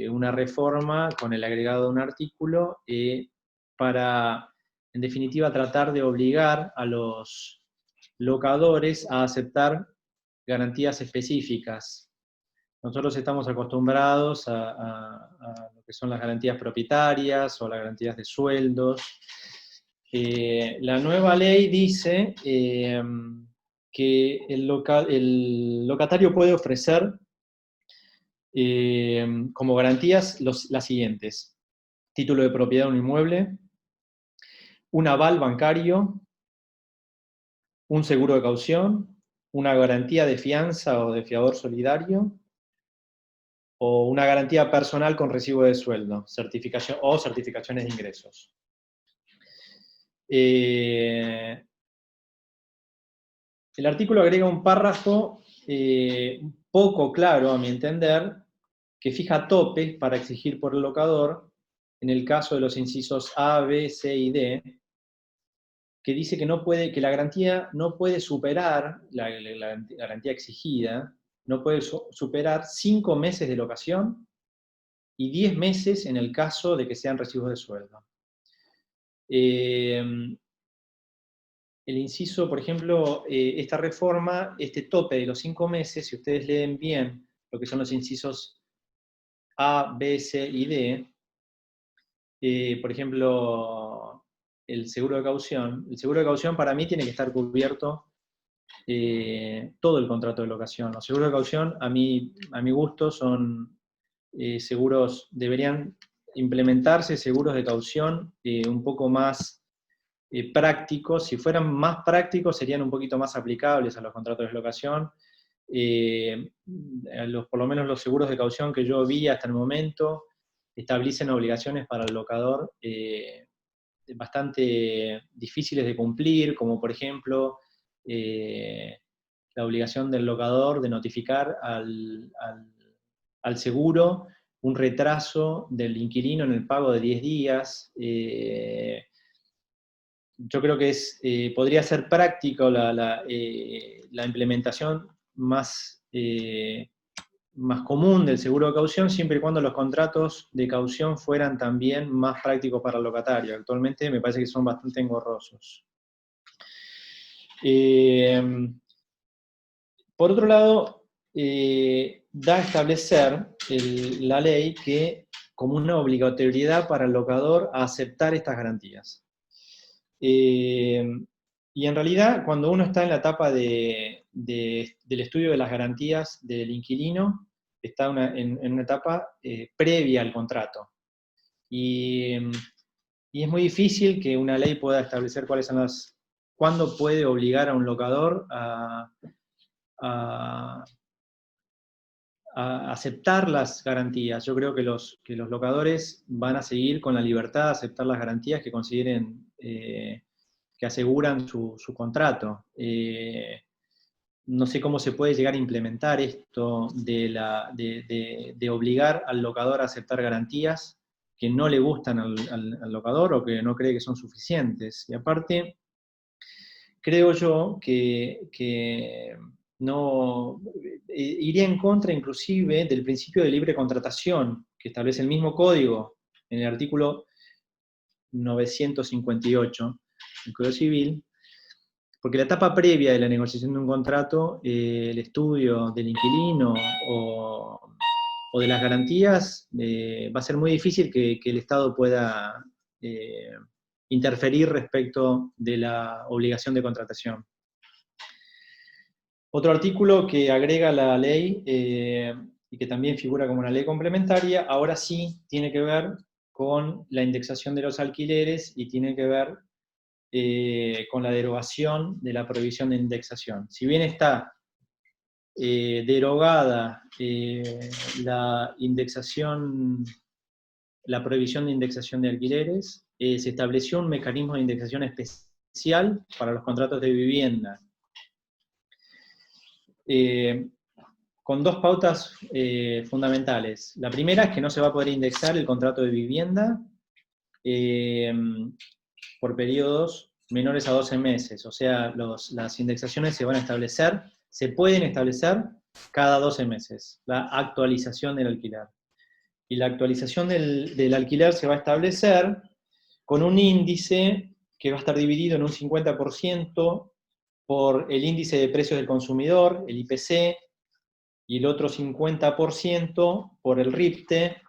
una reforma con el agregado de un artículo para, en definitiva, tratar de obligar a los locadores a aceptar garantías específicas. Nosotros estamos acostumbrados a lo que son las garantías propietarias o las garantías de sueldos. La nueva ley dice que el locatario puede ofrecer como garantías las siguientes: título de propiedad de un inmueble, un aval bancario, un seguro de caución, una garantía de fianza o de fiador solidario, o una garantía personal con recibo de sueldo, certificaciones de ingresos. El artículo agrega un párrafo poco claro, a mi entender, que fija topes para exigir por el locador, en el caso de los incisos A, B, C y D, que dice que la garantía no puede superar, la garantía exigida, no puede superar 5 meses de locación y 10 meses en el caso de que sean recibos de sueldo. El inciso, por ejemplo, esta reforma, este tope de los 5 meses, si ustedes leen bien lo que son los incisos A, B, C y D, por ejemplo, el seguro de caución para mí tiene que estar cubierto todo el contrato de locación. Los seguros de caución, a mi gusto, son seguros, deberían implementarse seguros de caución un poco más prácticos. Si fueran más prácticos, serían un poquito más aplicables a los contratos de locación. Por lo menos los seguros de caución que yo vi hasta el momento establecen obligaciones para el locador bastante difíciles de cumplir, como por ejemplo la obligación del locador de notificar al seguro un retraso del inquilino en el pago de 10 días. Yo creo que podría ser práctico la implementación más común del seguro de caución, siempre y cuando los contratos de caución fueran también más prácticos para el locatario. Actualmente me parece que son bastante engorrosos. Por otro lado, da a establecer la ley que como una obligatoriedad para el locador a aceptar estas garantías. Y en realidad, cuando uno está en la etapa del estudio de las garantías del inquilino, está en una etapa previa al contrato. Y es muy difícil que una ley pueda establecer cuándo puede obligar a un locador a aceptar las garantías. Yo creo que los locadores van a seguir con la libertad de aceptar las garantías que consideren que aseguran su contrato. No sé cómo se puede llegar a implementar esto de obligar al locador a aceptar garantías que no le gustan al locador o que no cree que son suficientes. Y aparte, creo yo que no iría en contra inclusive del principio de libre contratación que establece el mismo código en el artículo 958 del Código Civil, porque la etapa previa de la negociación de un contrato, el estudio del inquilino o de las garantías, va a ser muy difícil que el Estado pueda interferir respecto de la obligación de contratación. Otro artículo que agrega la ley, y que también figura como una ley complementaria, ahora sí tiene que ver con la indexación de los alquileres y tiene que ver con la derogación de la prohibición de indexación. Si bien está derogada la prohibición de indexación de alquileres, se estableció un mecanismo de indexación especial para los contratos de vivienda, con dos pautas fundamentales. La primera es que no se va a poder indexar el contrato de vivienda por periodos menores a 12 meses, o sea, las indexaciones se pueden establecer cada 12 meses, la actualización del alquiler. Y la actualización del alquiler se va a establecer con un índice que va a estar dividido en un 50% por el índice de precios del consumidor, el IPC, y el otro 50% por el RIPTE,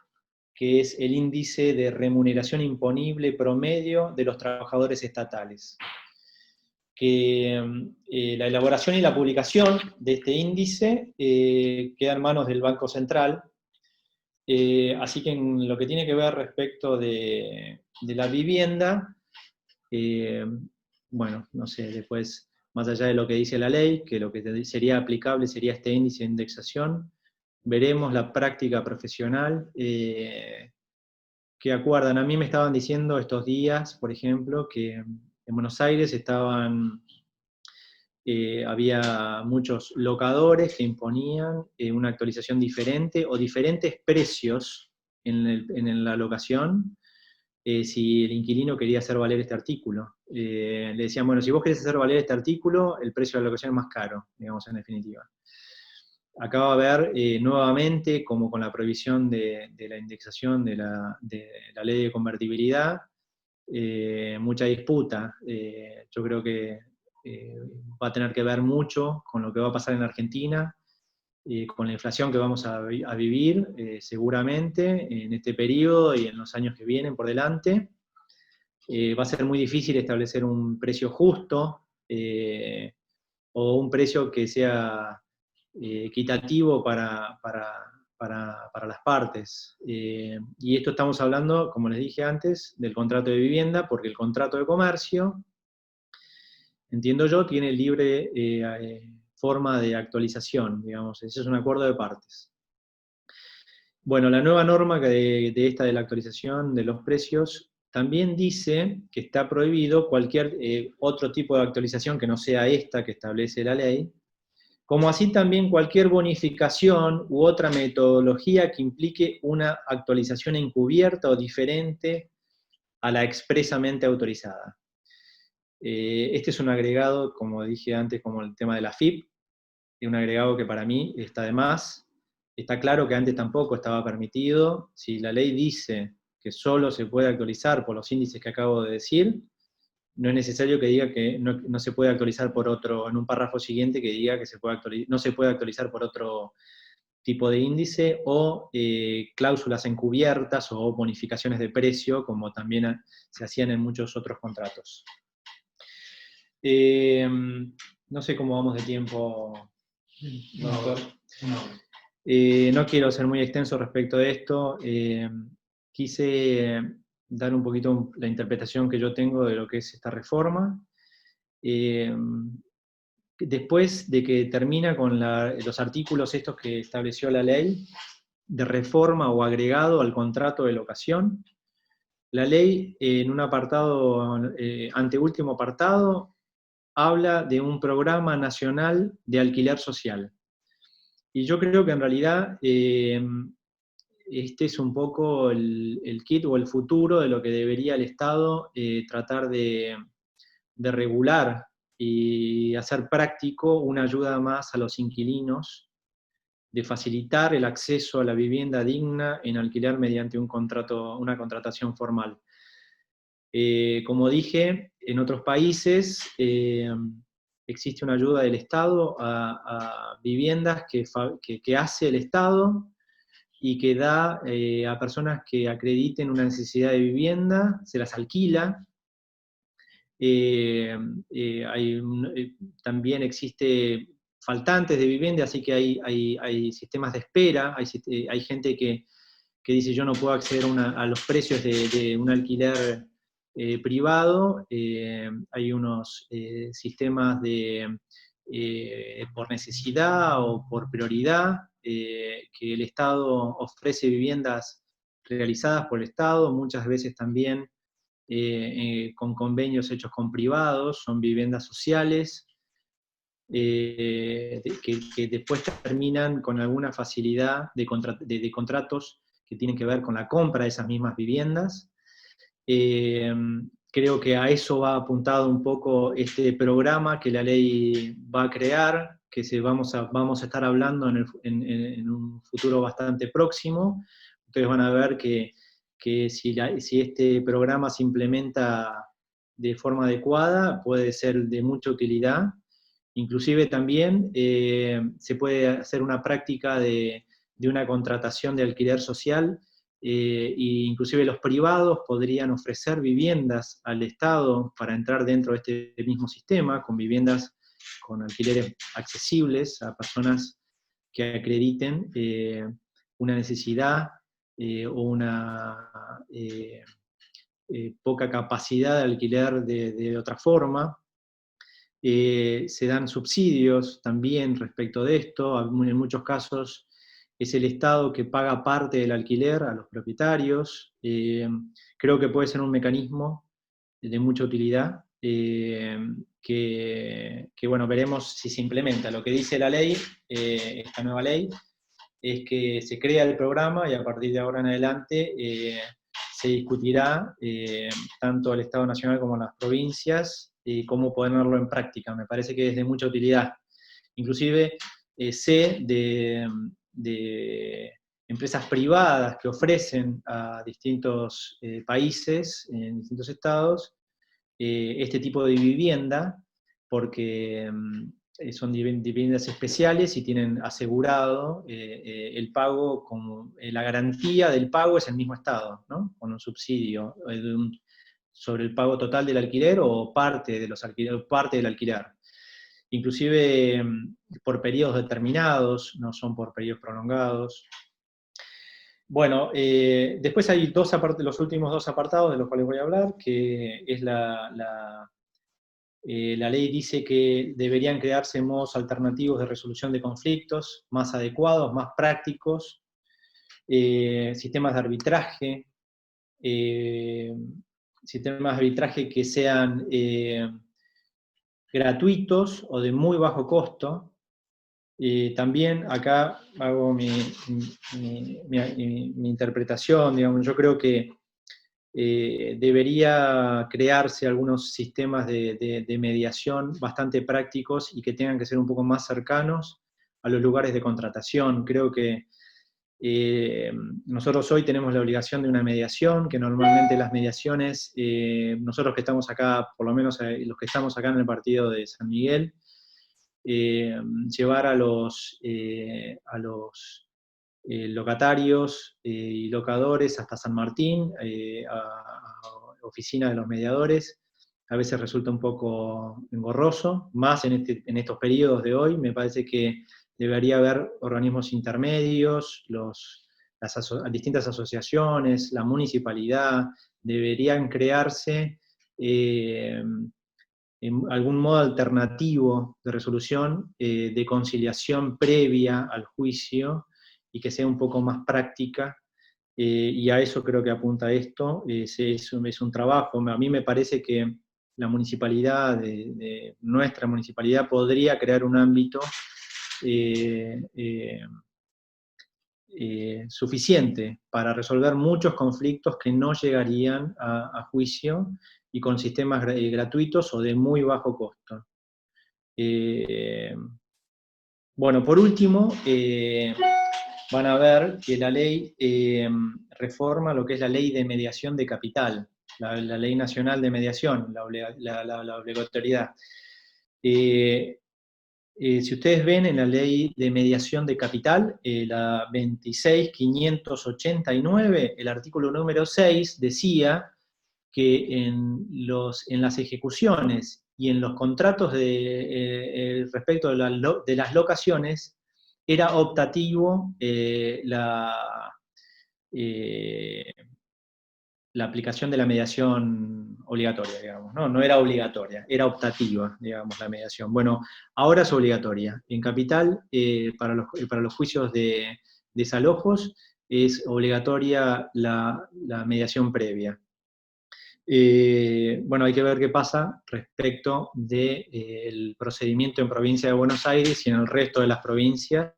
que es el índice de remuneración imponible promedio de los trabajadores estatales. Que la elaboración y la publicación de este índice queda en manos del Banco Central, así que en lo que tiene que ver respecto de la vivienda, bueno, no sé, después, más allá de lo que dice la ley, que lo que sería aplicable sería este índice de indexación, veremos la práctica profesional que acuerdan. A mí me estaban diciendo estos días, por ejemplo, que en Buenos Aires había muchos locadores que imponían una actualización diferente o diferentes precios en la locación si el inquilino quería hacer valer este artículo. Le decían, bueno, si vos querés hacer valer este artículo, el precio de la locación es más caro, digamos, en definitiva. Acá va a haber nuevamente, como con la prohibición de la indexación de la ley de convertibilidad, mucha disputa. Yo creo que va a tener que ver mucho con lo que va a pasar en Argentina, con la inflación que vamos a vivir seguramente en este periodo y en los años que vienen por delante. Va a ser muy difícil establecer un precio justo o un precio que sea equitativo para las partes. Y esto estamos hablando, como les dije antes, del contrato de vivienda, porque el contrato de comercio, entiendo yo, tiene libre forma de actualización, digamos, ese es un acuerdo de partes. Bueno, la nueva norma de la actualización de los precios también dice que está prohibido cualquier otro tipo de actualización que no sea esta que establece la ley, como así también cualquier bonificación u otra metodología que implique una actualización encubierta o diferente a la expresamente autorizada. Este es un agregado, como dije antes, como el tema de la FIP, es un agregado que para mí está de más. Está claro que antes tampoco estaba permitido. Si la ley dice que solo se puede actualizar por los índices que acabo de decir, no es necesario que diga que no se puede actualizar por otro, en un párrafo siguiente que diga que no se puede actualizar por otro tipo de índice, o cláusulas encubiertas o bonificaciones de precio, como también se hacían en muchos otros contratos. No sé cómo vamos de tiempo, doctor. No quiero ser muy extenso respecto de esto. Quise dar un poquito la interpretación que yo tengo de lo que es esta reforma. Después de que termina con los artículos estos que estableció la ley de reforma o agregado al contrato de locación, la ley en un apartado, anteúltimo apartado, habla de un programa nacional de alquiler social. Y yo creo que en realidad este es un poco el kit o el futuro de lo que debería el Estado tratar de regular y hacer práctico una ayuda más a los inquilinos, de facilitar el acceso a la vivienda digna en alquiler mediante un contrato, una contratación formal. Como dije, en otros países existe una ayuda del Estado a viviendas que hace el Estado y que da a personas que acrediten una necesidad de vivienda, se las alquila. También existe faltantes de vivienda, así que hay sistemas de espera, hay gente que dice yo no puedo acceder a los precios de un alquiler privado. Hay unos sistemas por necesidad o por prioridad, que el Estado ofrece viviendas realizadas por el Estado, muchas veces también con convenios hechos con privados, son viviendas sociales, que después terminan con alguna facilidad de contratos que tienen que ver con la compra de esas mismas viviendas. Creo que a eso va apuntado un poco este programa que la ley va a crear, que vamos a estar hablando en un futuro bastante próximo. Ustedes van a ver que si este programa se implementa de forma adecuada, puede ser de mucha utilidad. Inclusive también se puede hacer una práctica de una contratación de alquiler social, e inclusive los privados podrían ofrecer viviendas al Estado para entrar dentro de este mismo sistema, con viviendas con alquileres accesibles a personas que acrediten una necesidad o una poca capacidad de alquiler de otra forma. Se dan subsidios también respecto de esto, en muchos casos es el Estado que paga parte del alquiler a los propietarios. Creo que puede ser un mecanismo de mucha utilidad, que bueno, veremos si se implementa. Lo que dice la ley, esta nueva ley, es que se crea el programa y a partir de ahora en adelante se discutirá tanto el Estado Nacional como las provincias cómo ponerlo en práctica. Me parece que es de mucha utilidad. Inclusive sé de empresas privadas que ofrecen a distintos países, en distintos estados, este tipo de vivienda, porque son viviendas especiales y tienen asegurado el pago, la garantía del pago es el mismo Estado, ¿no? Con un subsidio sobre el pago total del alquiler o parte del alquiler. Inclusive por periodos determinados, no son por periodos prolongados. Bueno, después hay los últimos dos apartados de los cuales voy a hablar, que es la ley dice que deberían crearse modos alternativos de resolución de conflictos, más adecuados, más prácticos, sistemas de arbitraje, que sean gratuitos o de muy bajo costo. También acá hago mi interpretación, digamos. Yo creo que debería crearse algunos sistemas de mediación bastante prácticos y que tengan que ser un poco más cercanos a los lugares de contratación. Creo que nosotros hoy tenemos la obligación de una mediación, que normalmente las mediaciones, nosotros que estamos acá, por lo menos los que estamos acá en el partido de San Miguel, llevar a los locatarios y locadores hasta San Martín, a oficina de los mediadores. A veces resulta un poco engorroso, más en estos periodos de hoy. Me parece que debería haber organismos intermedios, las distintas asociaciones, la municipalidad, deberían crearse en algún modo alternativo de resolución, de conciliación previa al juicio, y que sea un poco más práctica, y a eso creo que apunta esto. Es un trabajo. A mí me parece que la municipalidad, nuestra municipalidad, podría crear un ámbito suficiente para resolver muchos conflictos que no llegarían a juicio, y con sistemas gratuitos o de muy bajo costo. Bueno, por último, van a ver que la ley reforma lo que es la ley de mediación de capital, la ley nacional de mediación, la obligatoriedad. Si ustedes ven en la ley de mediación de capital, la 26.589, el artículo número 6 decía que en las ejecuciones y en los contratos respecto de las locaciones, era optativo la aplicación de la mediación obligatoria, digamos, ¿no? No era obligatoria, era optativa, digamos, la mediación. Bueno, ahora es obligatoria. En capital, para los juicios de desalojos, es obligatoria la mediación previa. Bueno, hay que ver qué pasa respecto del procedimiento en provincia de Buenos Aires y en el resto de las provincias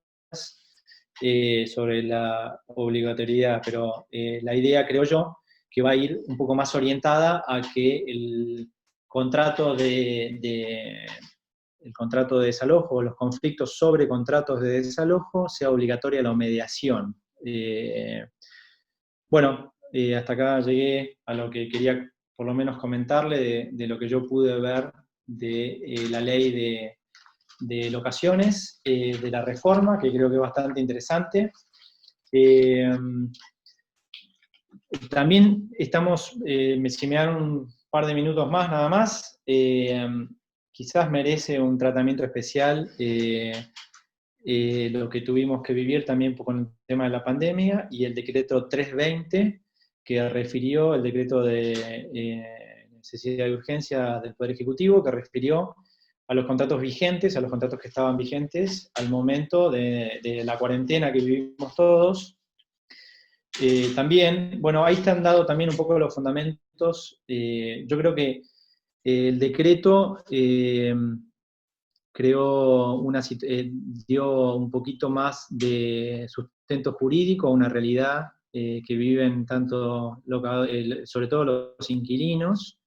sobre la obligatoriedad, pero la idea, creo yo, que va a ir un poco más orientada a que el contrato de desalojo, o los conflictos sobre contratos de desalojo, sea obligatoria la mediación. Bueno, hasta acá llegué a lo que quería por lo menos comentarle de lo que yo pude ver de la ley de locaciones, de la reforma, que creo que es bastante interesante. También estamos, si me dan un par de minutos más nada más, quizás merece un tratamiento especial lo que tuvimos que vivir también con el tema de la pandemia, y el decreto 320, que refirió, el decreto de necesidad de urgencia del Poder Ejecutivo, que refirió a los contratos vigentes, a los contratos que estaban vigentes al momento de la cuarentena que vivimos todos. También, bueno, ahí están dados también un poco los fundamentos. Yo creo que el decreto dio un poquito más de sustento jurídico a una realidad que viven tanto, sobre todo los inquilinos.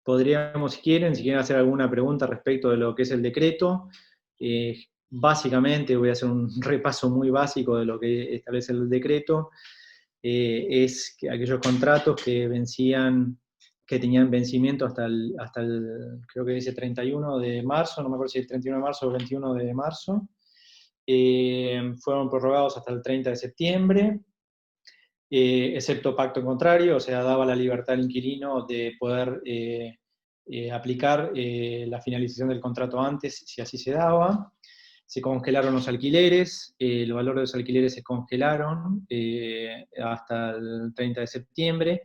Podríamos, si quieren hacer alguna pregunta respecto de lo que es el decreto. Básicamente, voy a hacer un repaso muy básico de lo que establece el decreto. Es que aquellos contratos que tenían vencimiento hasta el, creo que dice 31 de marzo, no me acuerdo si es 31 de marzo o 21 de marzo, fueron prorrogados hasta el 30 de septiembre, excepto pacto en contrario, o sea, daba la libertad al inquilino de poder aplicar la finalización del contrato antes, si así se daba. Se congelaron los alquileres, los valores de los alquileres se congelaron hasta el 30 de septiembre.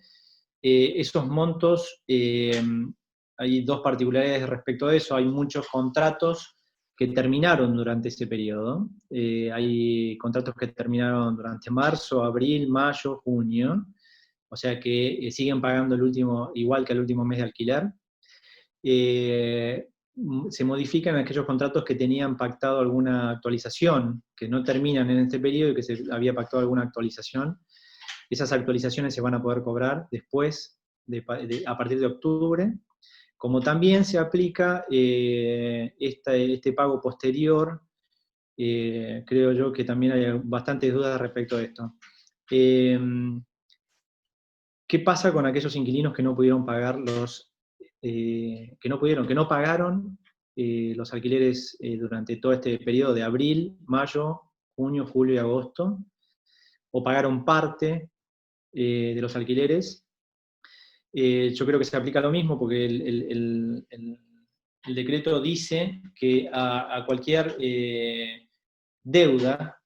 Esos montos, hay dos particularidades respecto a eso. Hay muchos contratos que terminaron durante ese periodo. Hay contratos que terminaron durante marzo, abril, mayo, junio, o sea que siguen pagando igual que el último mes de alquiler. Se modifican aquellos contratos que tenían pactado alguna actualización, que no terminan en este periodo y que se había pactado alguna actualización. Esas actualizaciones se van a poder cobrar después, a partir de octubre. Como también se aplica este pago posterior, creo yo que también hay bastantes dudas respecto a esto. ¿Qué pasa con aquellos inquilinos que no pudieron pagar que no pagaron los alquileres durante todo este periodo de abril, mayo, junio, julio y agosto, o pagaron parte de los alquileres. Yo creo que se aplica lo mismo, porque el decreto dice que a cualquier deuda,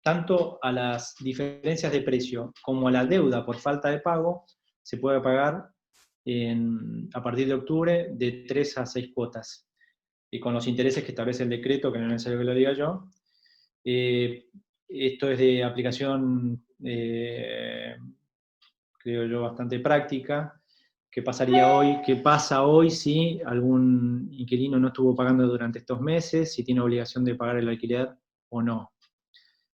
tanto a las diferencias de precio como a la deuda por falta de pago, se puede pagar a partir de octubre de 3 a 6 cuotas, y con los intereses que establece el decreto, que no es necesario que lo diga yo. Esto es de aplicación, creo yo, bastante práctica. ¿Qué pasa hoy si algún inquilino no estuvo pagando durante estos meses, si tiene obligación de pagar el alquiler o no?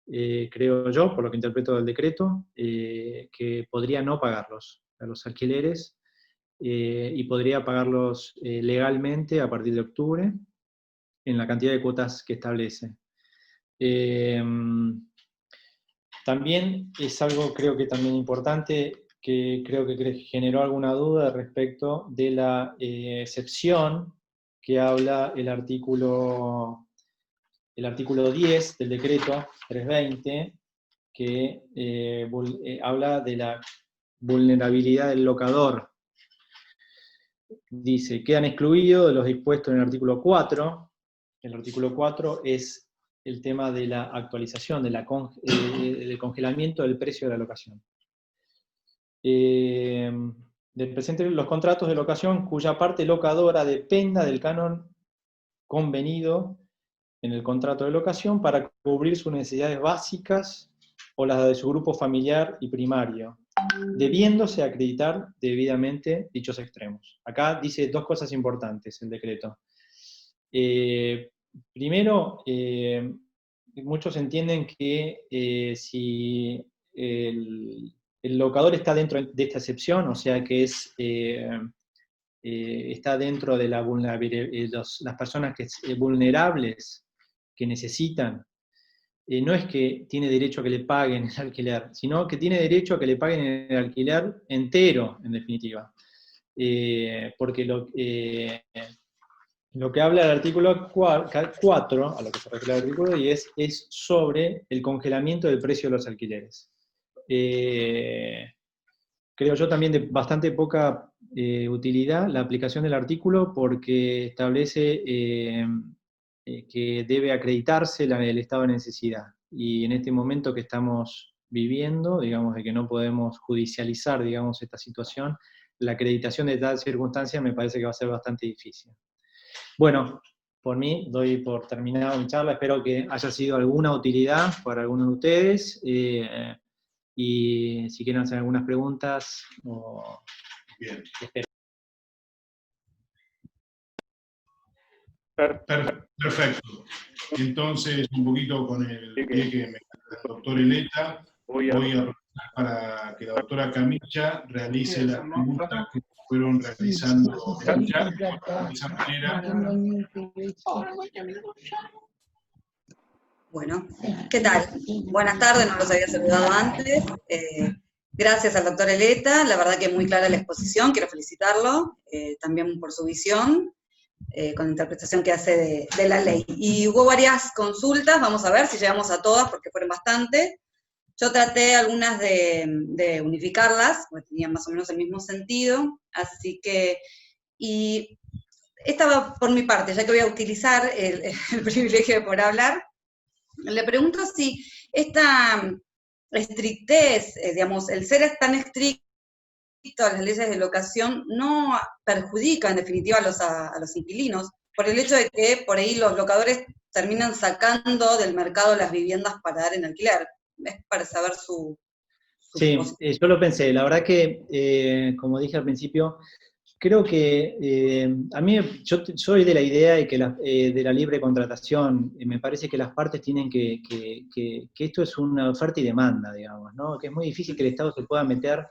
Creo yo, por lo que interpreto del decreto, que podría no pagarlos a los alquileres, y podría pagarlos legalmente a partir de octubre, en la cantidad de cuotas que establece. También es algo, creo que también importante, que creo que generó alguna duda respecto de la excepción que habla el artículo 10 del decreto 320, que habla de la vulnerabilidad del locador. Dice, quedan excluidos de los dispuestos en el artículo 4. El artículo 4 es el tema de la actualización, del congelamiento del precio de la locación. Del presente, los contratos de locación cuya parte locadora dependa del canon convenido en el contrato de locación para cubrir sus necesidades básicas o las de su grupo familiar y primario, debiéndose acreditar debidamente dichos extremos. Acá dice dos cosas importantes el decreto. Primero, muchos entienden que si el locador está dentro de esta excepción, o sea que está dentro de las personas vulnerables que necesitan, no es que tiene derecho a que le paguen el alquiler, sino que tiene derecho a que le paguen el alquiler entero, en definitiva. Porque lo que habla el artículo 4, a lo que se refiere al artículo 10, es sobre el congelamiento del precio de los alquileres. Creo yo también de bastante poca utilidad la aplicación del artículo, porque establece que debe acreditarse el estado de necesidad. Y en este momento que estamos viviendo, digamos, de que no podemos judicializar, digamos, esta situación, la acreditación de tal circunstancia me parece que va a ser bastante difícil. Bueno, por mí doy por terminado mi charla, espero que haya sido alguna utilidad para algunos de ustedes, y si quieren hacer algunas preguntas, Bien. espero. Perfecto. Entonces, un poquito con el pie que me da el doctor Eleta, voy a aprovechar para que la doctora Camilla realice las preguntas que fueron realizando en el chat. De esa manera. Bueno, ¿qué tal? Buenas tardes, no los había saludado antes. Gracias al doctor Eleta, la verdad que muy clara la exposición, quiero felicitarlo, también por su visión, con la interpretación que hace de la ley. Y hubo varias consultas, vamos a ver si llegamos a todas, porque fueron bastantes. Yo traté algunas de unificarlas, porque tenían más o menos el mismo sentido, así que, y esta va por mi parte, ya que voy a utilizar el privilegio de poder hablar. Le pregunto si esta estrictez, digamos, el ser tan estricto a las leyes de locación no perjudica en definitiva a los inquilinos, por el hecho de que por ahí los locadores terminan sacando del mercado las viviendas para dar en alquiler. Es para saber su Sí, posición. yo lo pensé, la verdad que, como dije al principio, creo que yo soy de la idea de la libre contratación. Me parece que las partes tienen que esto es una oferta y demanda, digamos, ¿no? Que es muy difícil que el Estado se pueda meter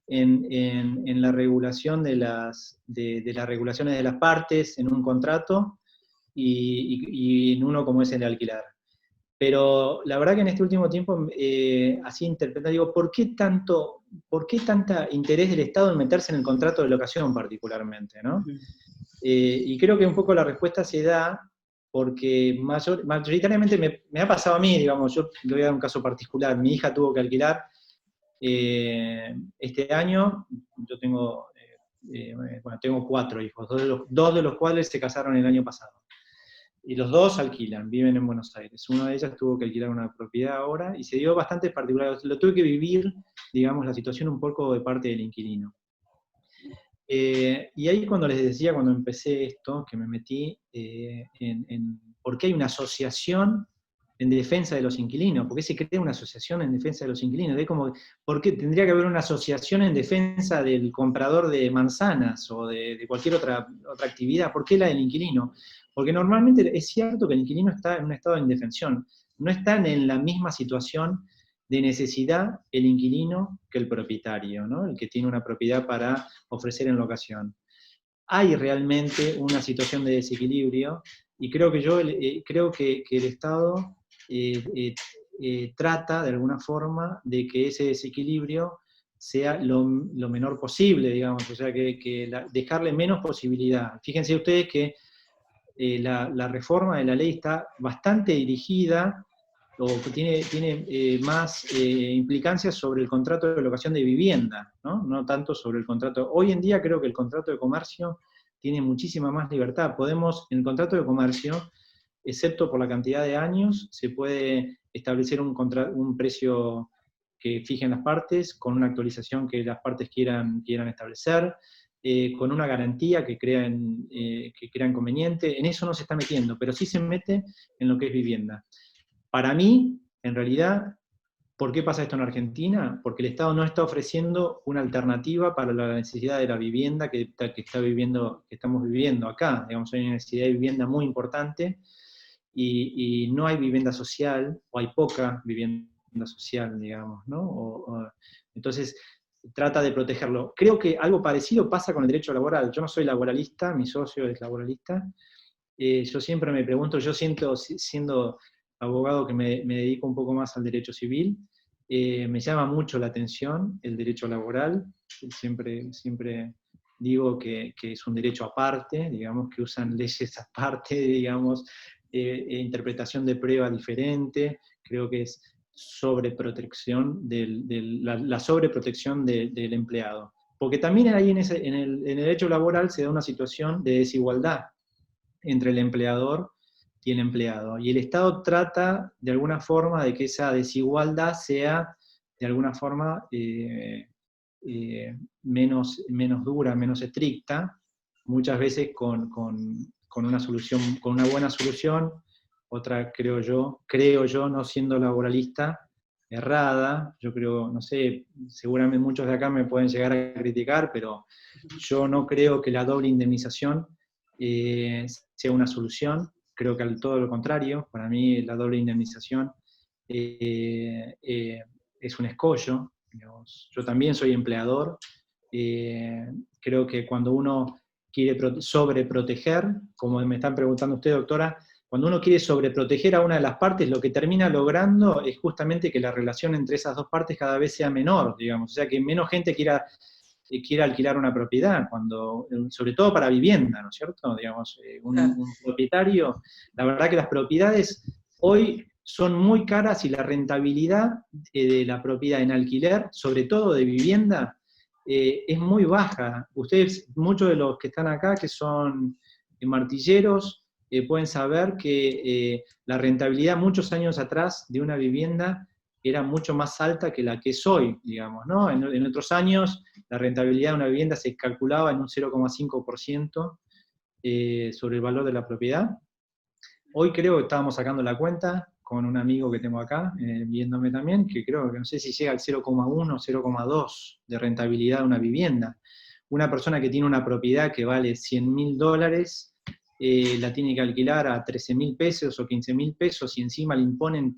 en la regulación de las regulaciones de las partes en un contrato, y en uno como es el de alquilar. Pero la verdad que en este último tiempo, así interpretando, digo, ¿por qué tanta interés del Estado en meterse en el contrato de locación particularmente, ¿no? Y creo que un poco la respuesta se da porque mayoritariamente me ha pasado a mí, digamos, yo le voy a dar un caso particular, mi hija tuvo que alquilar este año, yo tengo, bueno, tengo 4 hijos, dos de los cuales se casaron el año pasado. Y los dos alquilan, viven en Buenos Aires. Una de ellas tuvo que alquilar una propiedad ahora, y se dio bastante particular, lo tuve que vivir, digamos, la situación un poco de parte del inquilino. Y ahí cuando les decía, cuando empecé esto, que me metí por qué hay una asociación en defensa de los inquilinos, por qué se crea una asociación en defensa de los inquilinos, ¿por qué tendría que haber una asociación en defensa del comprador de manzanas o de cualquier otra actividad? ¿Por qué la del inquilino? Porque normalmente es cierto que el inquilino está en un estado de indefensión, no están en la misma situación de necesidad el inquilino que el propietario, ¿no? El que tiene una propiedad para ofrecer en locación. Hay realmente una situación de desequilibrio, y creo que el Estado trata de alguna forma de que ese desequilibrio sea lo menor posible, digamos, o sea, dejarle menos posibilidad. Fíjense ustedes que la reforma de la ley está bastante dirigida, o tiene más implicancias sobre el contrato de locación de vivienda, ¿no? No tanto sobre el contrato. Hoy en día creo que el contrato de comercio tiene muchísima más libertad. En el contrato de comercio, excepto por la cantidad de años, se puede establecer un precio que fijen las partes, con una actualización que las partes quieran establecer, con una garantía que crean conveniente. En eso no se está metiendo, pero sí se mete en lo que es vivienda. Para mí, en realidad, ¿por qué pasa esto en Argentina? Porque el Estado no está ofreciendo una alternativa para la necesidad de la vivienda que estamos viviendo acá. Digamos, hay una necesidad de vivienda muy importante, y no hay vivienda social, o hay poca vivienda social, digamos, ¿no? Entonces, trata de protegerlo. Creo que algo parecido pasa con el derecho laboral. Yo no soy laboralista, mi socio es laboralista. Yo siempre me pregunto, yo siendo abogado que me dedico un poco más al derecho civil, me llama mucho la atención el derecho laboral. Siempre digo que es un derecho aparte, digamos, que usan leyes aparte, digamos, interpretación de prueba diferente. Creo que es sobreprotección la sobreprotección del empleado. Porque también ahí en el derecho laboral se da una situación de desigualdad entre el empleador y el empleado. Y el Estado trata, de alguna forma, de que esa desigualdad sea, de alguna forma, menos dura, menos estricta, muchas veces con una buena solución, otra, creo yo, no siendo laboralista, errada. Yo creo, no sé, seguramente muchos de acá me pueden llegar a criticar, pero yo no creo que la doble indemnización sea una solución. Creo que todo lo contrario. Para mí la doble indemnización es un escollo. Digamos. Yo también soy empleador. Creo que cuando uno quiere sobreproteger, como me están preguntando usted, doctora, cuando uno quiere sobreproteger a una de las partes, lo que termina logrando es justamente que la relación entre esas dos partes cada vez sea menor, digamos. O sea, que menos gente quiera alquilar una propiedad, sobre todo para vivienda, ¿no es cierto? Digamos, un propietario, la verdad que las propiedades hoy son muy caras, y la rentabilidad de la propiedad en alquiler, sobre todo de vivienda, es muy baja. Ustedes, muchos de los que están acá, que son martilleros, pueden saber que la rentabilidad muchos años atrás de una vivienda era mucho más alta que la que es hoy, digamos, ¿no? En otros años la rentabilidad de una vivienda se calculaba en un 0,5% sobre el valor de la propiedad. Hoy creo que estábamos sacando la cuenta con un amigo que tengo acá, viéndome también, que creo que no sé si llega al 0,1 o 0,2 de rentabilidad de una vivienda. Una persona que tiene una propiedad que vale $100.000, la tiene que alquilar a 13.000 pesos o 15.000 pesos, y encima le imponen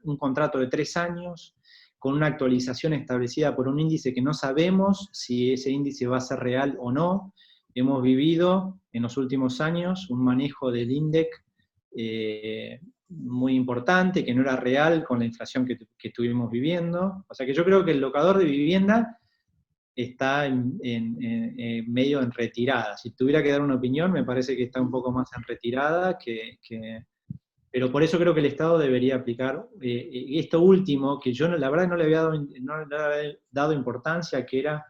un contrato de 3 años, con una actualización establecida por un índice que no sabemos si ese índice va a ser real o no. Hemos vivido en los últimos años un manejo del INDEC muy importante, que no era real con la inflación que estuvimos viviendo. O sea que yo creo que el locador de vivienda está medio en retirada. Si tuviera que dar una opinión, me parece que está un poco más en retirada, pero por eso creo que el Estado debería aplicar esto último, que yo la verdad no le había dado importancia, que era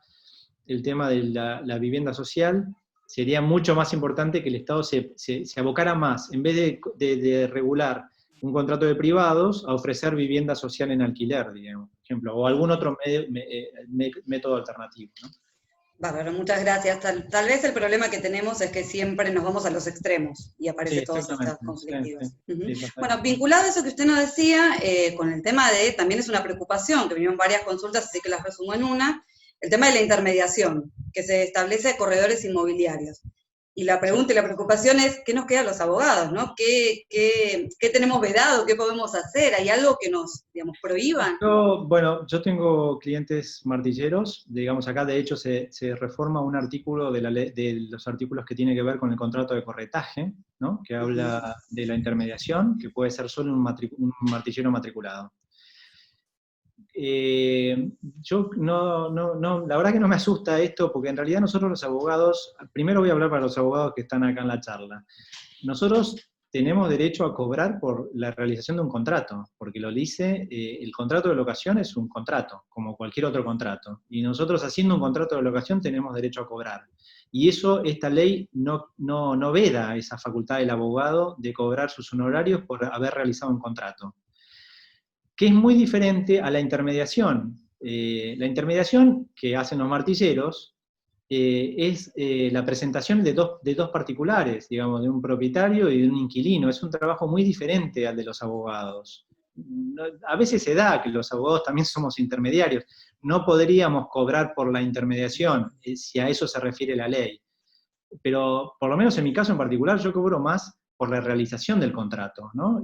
el tema de la vivienda social. Sería mucho más importante que el Estado se abocara más, en vez de regular un contrato de privados, a ofrecer vivienda social en alquiler, digamos, por ejemplo, o algún otro método alternativo, ¿no? Bárbaro, muchas gracias. Tal vez el problema que tenemos es que siempre nos vamos a los extremos y aparecen todos estos conflictivos. Sí, bueno, vinculado a eso que usted nos decía, con el tema de, también es una preocupación, que vinieron varias consultas, así que las resumo en una, el tema de la intermediación, que se establece de corredores inmobiliarios. Y la pregunta y la preocupación es, ¿qué nos queda a los abogados, no? ¿Qué tenemos vedado? ¿Qué podemos hacer? ¿Hay algo que nos, digamos, prohíban? Yo tengo clientes martilleros, digamos, acá de hecho se reforma un artículo de los artículos que tiene que ver con el contrato de corretaje, ¿no? Que habla de la intermediación, que puede ser solo un martillero matriculado. La verdad que no me asusta esto, porque en realidad nosotros los abogados, primero voy a hablar para los abogados que están acá en la charla, nosotros tenemos derecho a cobrar por la realización de un contrato, porque lo dice, el contrato de locación es un contrato, como cualquier otro contrato, y nosotros haciendo un contrato de locación tenemos derecho a cobrar. Y eso, esta ley no veda esa facultad del abogado de cobrar sus honorarios por haber realizado un contrato, que es muy diferente a la intermediación. La intermediación que hacen los martilleros es la presentación de dos particulares, digamos, de un propietario y de un inquilino. Es un trabajo muy diferente al de los abogados. A veces se da que los abogados también somos intermediarios. No podríamos cobrar por la intermediación, si a eso se refiere la ley. Pero, por lo menos en mi caso en particular, yo cobro más por la realización del contrato, ¿no?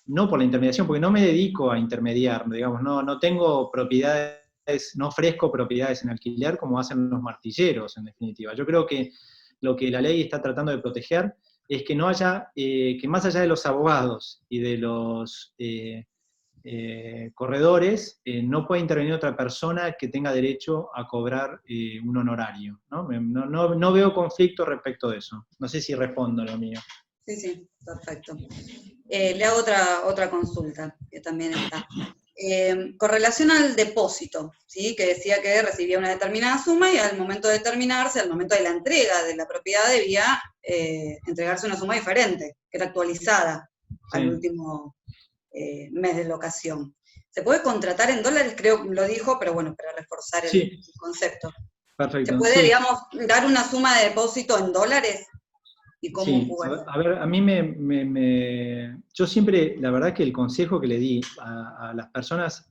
No por la intermediación, porque no me dedico a intermediar, digamos, no tengo propiedades, no ofrezco propiedades en alquiler como hacen los martilleros, en definitiva. Yo creo que lo que la ley está tratando de proteger es que no haya, que más allá de los abogados y de los corredores, no pueda intervenir otra persona que tenga derecho a cobrar un honorario, ¿no? No veo conflicto respecto de eso. No sé si respondo a lo mío. Sí, perfecto. Le hago otra consulta, que también está. Con relación al depósito, ¿sí? Que decía que recibía una determinada suma y al momento de terminarse, al momento de la entrega de la propiedad, debía entregarse una suma diferente, que era actualizada al último mes de locación. ¿Se puede contratar en dólares? Creo que lo dijo, pero bueno, para reforzar el concepto. Perfecto. ¿Se puede, digamos, dar una suma de depósito en dólares? ¿Y cómo jugar? A ver, a mí yo siempre, la verdad que el consejo que le di a las personas,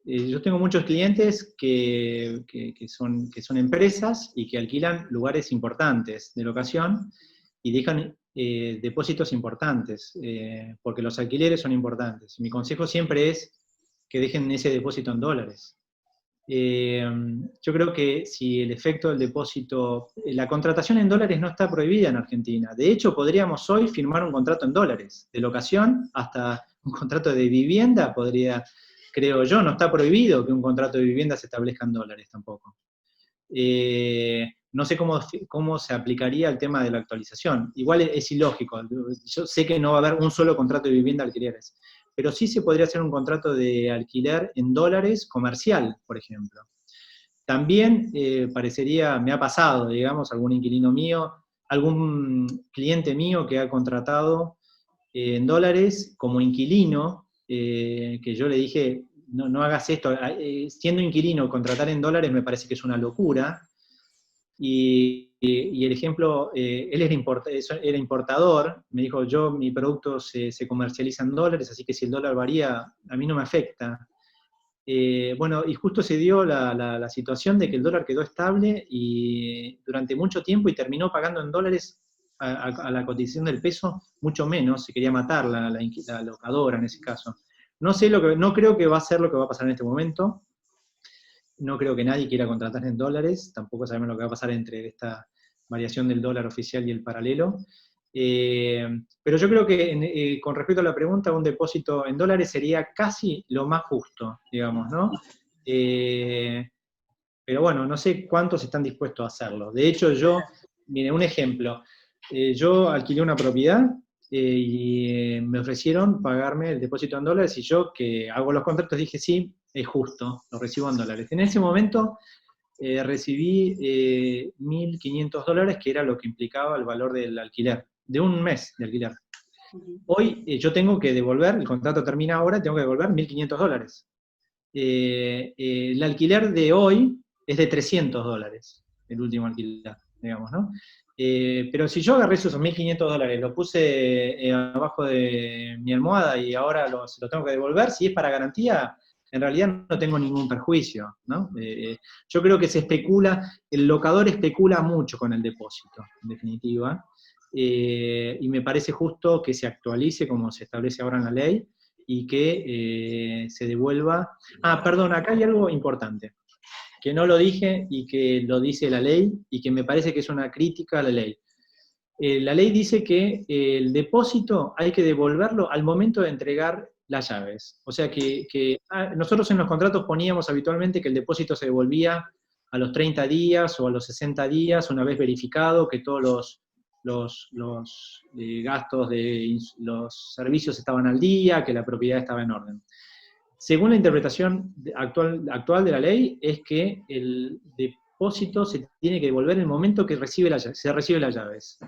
yo tengo muchos clientes que son empresas y que alquilan lugares importantes de locación y dejan depósitos importantes, porque los alquileres son importantes. Mi consejo siempre es que dejen ese depósito en dólares. Yo creo que si el efecto del depósito, la contratación en dólares no está prohibida en Argentina. De hecho, podríamos hoy firmar un contrato en dólares, de locación hasta un contrato de vivienda podría, creo yo, no está prohibido que un contrato de vivienda se establezca en dólares tampoco. No sé cómo se aplicaría el tema de la actualización. Igual es ilógico. Yo sé que no va a haber un solo contrato de vivienda alquileres, pero sí se podría hacer un contrato de alquiler en dólares comercial, por ejemplo. También me ha pasado, digamos, algún inquilino mío, algún cliente mío que ha contratado en dólares como inquilino, que yo le dije, no hagas esto, siendo inquilino, contratar en dólares me parece que es una locura. Y el ejemplo, él era importador, me dijo, mi producto se comercializa en dólares, así que si el dólar varía, a mí no me afecta. Bueno, y justo se dio la situación de que el dólar quedó estable y durante mucho tiempo y terminó pagando en dólares a la cotización del peso mucho menos, se quería matar la locadora en ese caso. No creo que va a ser lo que va a pasar en este momento. No creo que nadie quiera contratar en dólares, tampoco sabemos lo que va a pasar entre esta variación del dólar oficial y el paralelo. Pero yo creo que con respecto a la pregunta, un depósito en dólares sería casi lo más justo, digamos, ¿no? Pero pero bueno, no sé cuántos están dispuestos a hacerlo. De hecho, mire, un ejemplo, yo alquilé una propiedad y me ofrecieron pagarme el depósito en dólares, y yo, que hago los contratos, dije sí, es justo, lo recibo en dólares. En ese momento recibí $1.500, que era lo que implicaba el valor del alquiler, de un mes de alquiler. Hoy yo tengo que devolver, el contrato termina ahora, tengo que devolver $1.500. El alquiler de hoy es de $300, el último alquiler, digamos, ¿no? Pero si yo agarré esos $1.500, lo puse abajo de mi almohada y ahora se lo tengo que devolver, si es para garantía, en realidad no tengo ningún perjuicio, ¿no? Yo creo que se especula, el locador especula mucho con el depósito, en definitiva, y me parece justo que se actualice como se establece ahora en la ley, y que se devuelva. Perdón, acá hay algo importante, que no lo dije y que lo dice la ley, y que me parece que es una crítica a la ley. La ley dice que el depósito hay que devolverlo al momento de entregar las llaves. O sea que nosotros en los contratos poníamos habitualmente que el depósito se devolvía a los 30 días o a los 60 días, una vez verificado que todos los gastos de los servicios estaban al día, que la propiedad estaba en orden. Según la interpretación actual de la ley, es que el depósito se tiene que devolver en el momento que se recibe las llaves.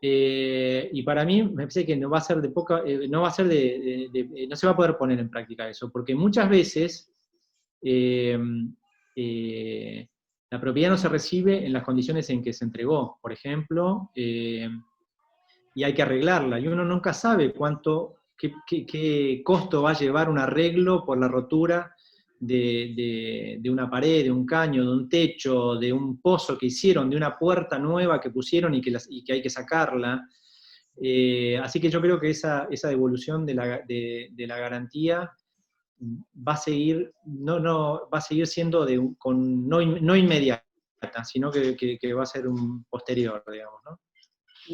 Y para mí me parece que no va a ser no se va a poder poner en práctica eso, porque muchas veces la propiedad no se recibe en las condiciones en que se entregó, por ejemplo, y hay que arreglarla, y uno nunca sabe qué costo va a llevar un arreglo por la rotura de una pared, de un caño, de un techo, de un pozo que hicieron, de una puerta nueva que pusieron y que hay que sacarla. Así que yo creo que esa devolución de la garantía va a seguir, va a seguir siendo no inmediata, sino que va a ser un posterior, digamos, ¿no?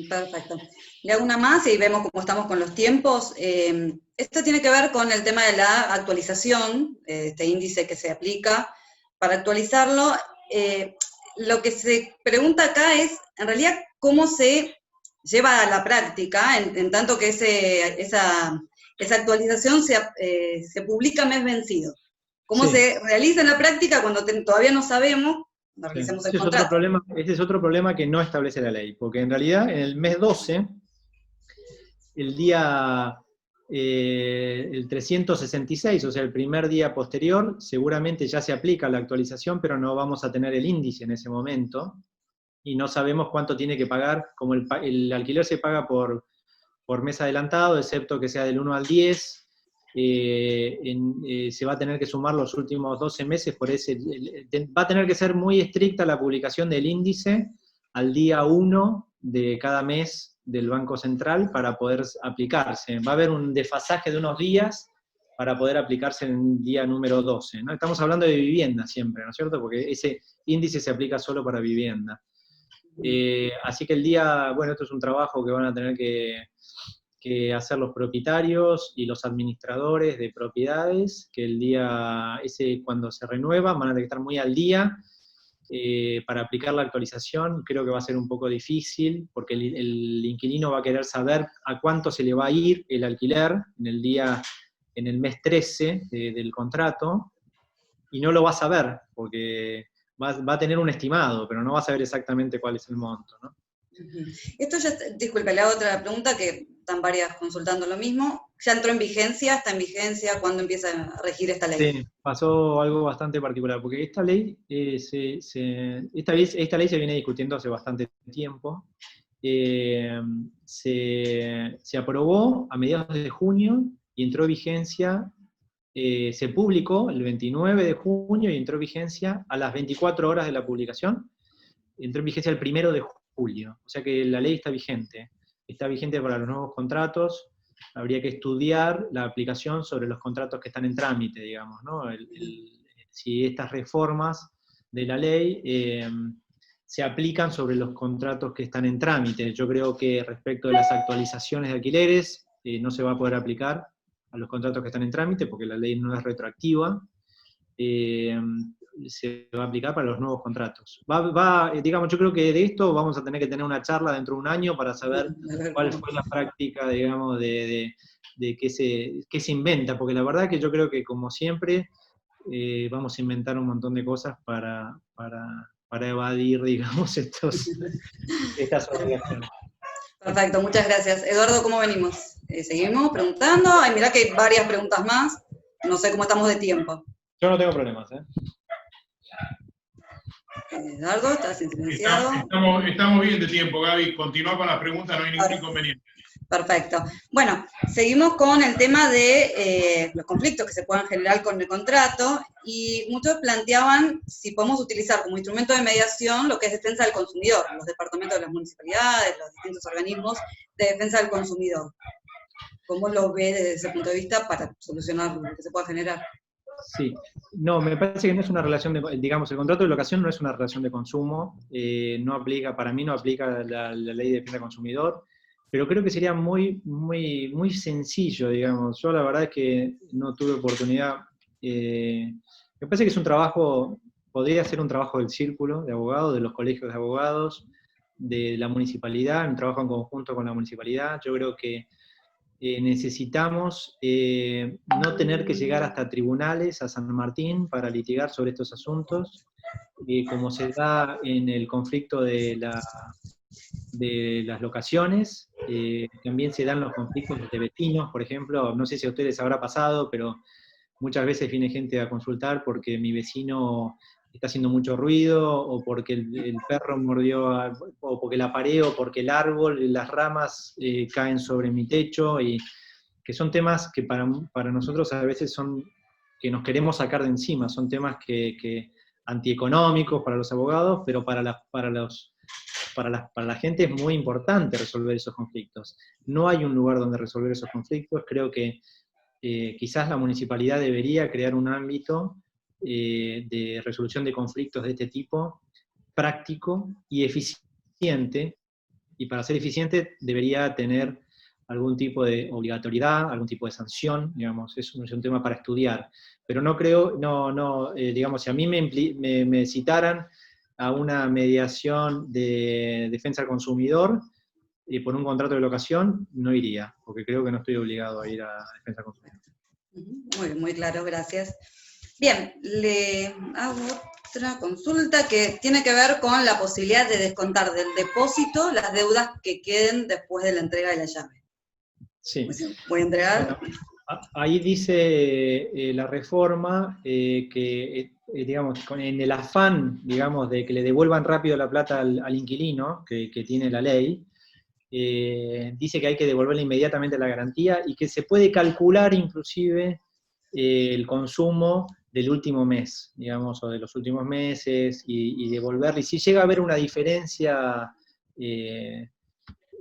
Perfecto. Le hago una más y vemos cómo estamos con los tiempos. Esto tiene que ver con el tema de la actualización, este índice que se aplica. Para actualizarlo, lo que se pregunta acá es, en realidad, cómo se lleva a la práctica, en tanto que esa actualización se publica mes vencido. ¿Cómo Sí. se realiza en la práctica cuando todavía no sabemos? Ese es otro problema que no establece la ley, porque en realidad en el mes 12, el día el 366, o sea, el primer día posterior, seguramente ya se aplica la actualización, pero no vamos a tener el índice en ese momento, y no sabemos cuánto tiene que pagar, como el alquiler se paga por mes adelantado, excepto que sea del 1 al 10, se va a tener que sumar los últimos 12 meses, va a tener que ser muy estricta la publicación del índice al día 1 de cada mes del Banco Central para poder aplicarse. Va a haber un desfasaje de unos días para poder aplicarse en el día número 12, ¿no? Estamos hablando de vivienda siempre, ¿no es cierto? Porque ese índice se aplica solo para vivienda. Así que esto es un trabajo que van a tener que hacer los propietarios y los administradores de propiedades, que el día ese, cuando se renueva, van a tener que estar muy al día. Para aplicar la actualización creo que va a ser un poco difícil, porque el inquilino va a querer saber a cuánto se le va a ir el alquiler en el mes 13 del contrato, y no lo va a saber, porque va a tener un estimado, pero no va a saber exactamente cuál es el monto, ¿no? Esto ya, disculpe, le hago otra pregunta, que están varias consultando lo mismo. ¿Ya entró en vigencia? ¿Está en vigencia? ¿Cuándo empieza a regir esta ley? Sí, pasó algo bastante particular, porque esta ley esta ley se viene discutiendo hace bastante tiempo. Se aprobó a mediados de junio y entró en vigencia, se publicó el 29 de junio y entró en vigencia a las 24 horas de la publicación. Entró en vigencia el 1 de julio, o sea que la ley está vigente para los nuevos contratos. Habría que estudiar la aplicación sobre los contratos que están en trámite, digamos, ¿no? Si estas reformas de la ley se aplican sobre los contratos que están en trámite. Yo creo que respecto de las actualizaciones de alquileres, no se va a poder aplicar a los contratos que están en trámite, porque la ley no es retroactiva. se va a aplicar para los nuevos contratos. Digamos, yo creo que de esto vamos a tener que tener una charla dentro de un año para saber cuál fue la práctica, digamos, de qué se inventa, porque la verdad que yo creo que, como siempre, vamos a inventar un montón de cosas para evadir, digamos, estas obligaciones. Perfecto, muchas gracias. Eduardo, ¿cómo venimos? ¿Seguimos preguntando? Ay, mirá que hay varias preguntas más. No sé cómo estamos de tiempo. Yo no tengo problemas, ¿eh? Eduardo, estás silenciado. Estamos bien de tiempo, Gaby. Continúa con las preguntas, no hay ningún inconveniente. Perfecto. Bueno, seguimos con el tema de los conflictos que se puedan generar con el contrato, y muchos planteaban si podemos utilizar como instrumento de mediación lo que es defensa del consumidor, los departamentos de las municipalidades, los distintos organismos de defensa del consumidor. ¿Cómo lo ve desde ese punto de vista para solucionar lo que se pueda generar? Sí, no, me parece que no es una relación de, digamos, el contrato de locación no es una relación de consumo, no aplica, para mí no aplica la ley de defensa del consumidor, pero creo que sería muy sencillo, digamos. Yo la verdad es que no tuve oportunidad, me parece que es un trabajo, podría ser un trabajo del círculo de abogados, de los colegios de abogados, de la municipalidad, un trabajo en conjunto con la municipalidad. Yo creo que necesitamos no tener que llegar hasta tribunales, a San Martín, para litigar sobre estos asuntos, como se da en el conflicto de las locaciones. También se dan los conflictos de vecinos, por ejemplo. No sé si a ustedes les habrá pasado, pero muchas veces viene gente a consultar porque mi vecino está haciendo mucho ruido, o porque el perro mordió, o porque la pared, o porque el árbol, las ramas caen sobre mi techo, y que son temas que para nosotros a veces son, que nos queremos sacar de encima, son temas que antieconómicos para los abogados, pero para la gente es muy importante resolver esos conflictos. No hay un lugar donde resolver esos conflictos. Creo que quizás la municipalidad debería crear un ámbito de resolución de conflictos de este tipo, práctico y eficiente, y para ser eficiente debería tener algún tipo de obligatoriedad, algún tipo de sanción, digamos. Es un tema para estudiar. Pero no creo, digamos, si a mí me citaran a una mediación de defensa al consumidor por un contrato de locación, no iría, porque creo que no estoy obligado a ir a defensa al consumidor. Muy claro, gracias. Bien, le hago otra consulta que tiene que ver con la posibilidad de descontar del depósito las deudas que queden después de la entrega de la llave. Sí. Voy a entregar. Bueno, ahí dice la reforma que, digamos, en el afán, digamos, de que le devuelvan rápido la plata al inquilino, que tiene la ley, dice que hay que devolverle inmediatamente la garantía, y que se puede calcular inclusive el consumo del último mes, digamos, o de los últimos meses, y devolverle. Y si llega a haber una diferencia,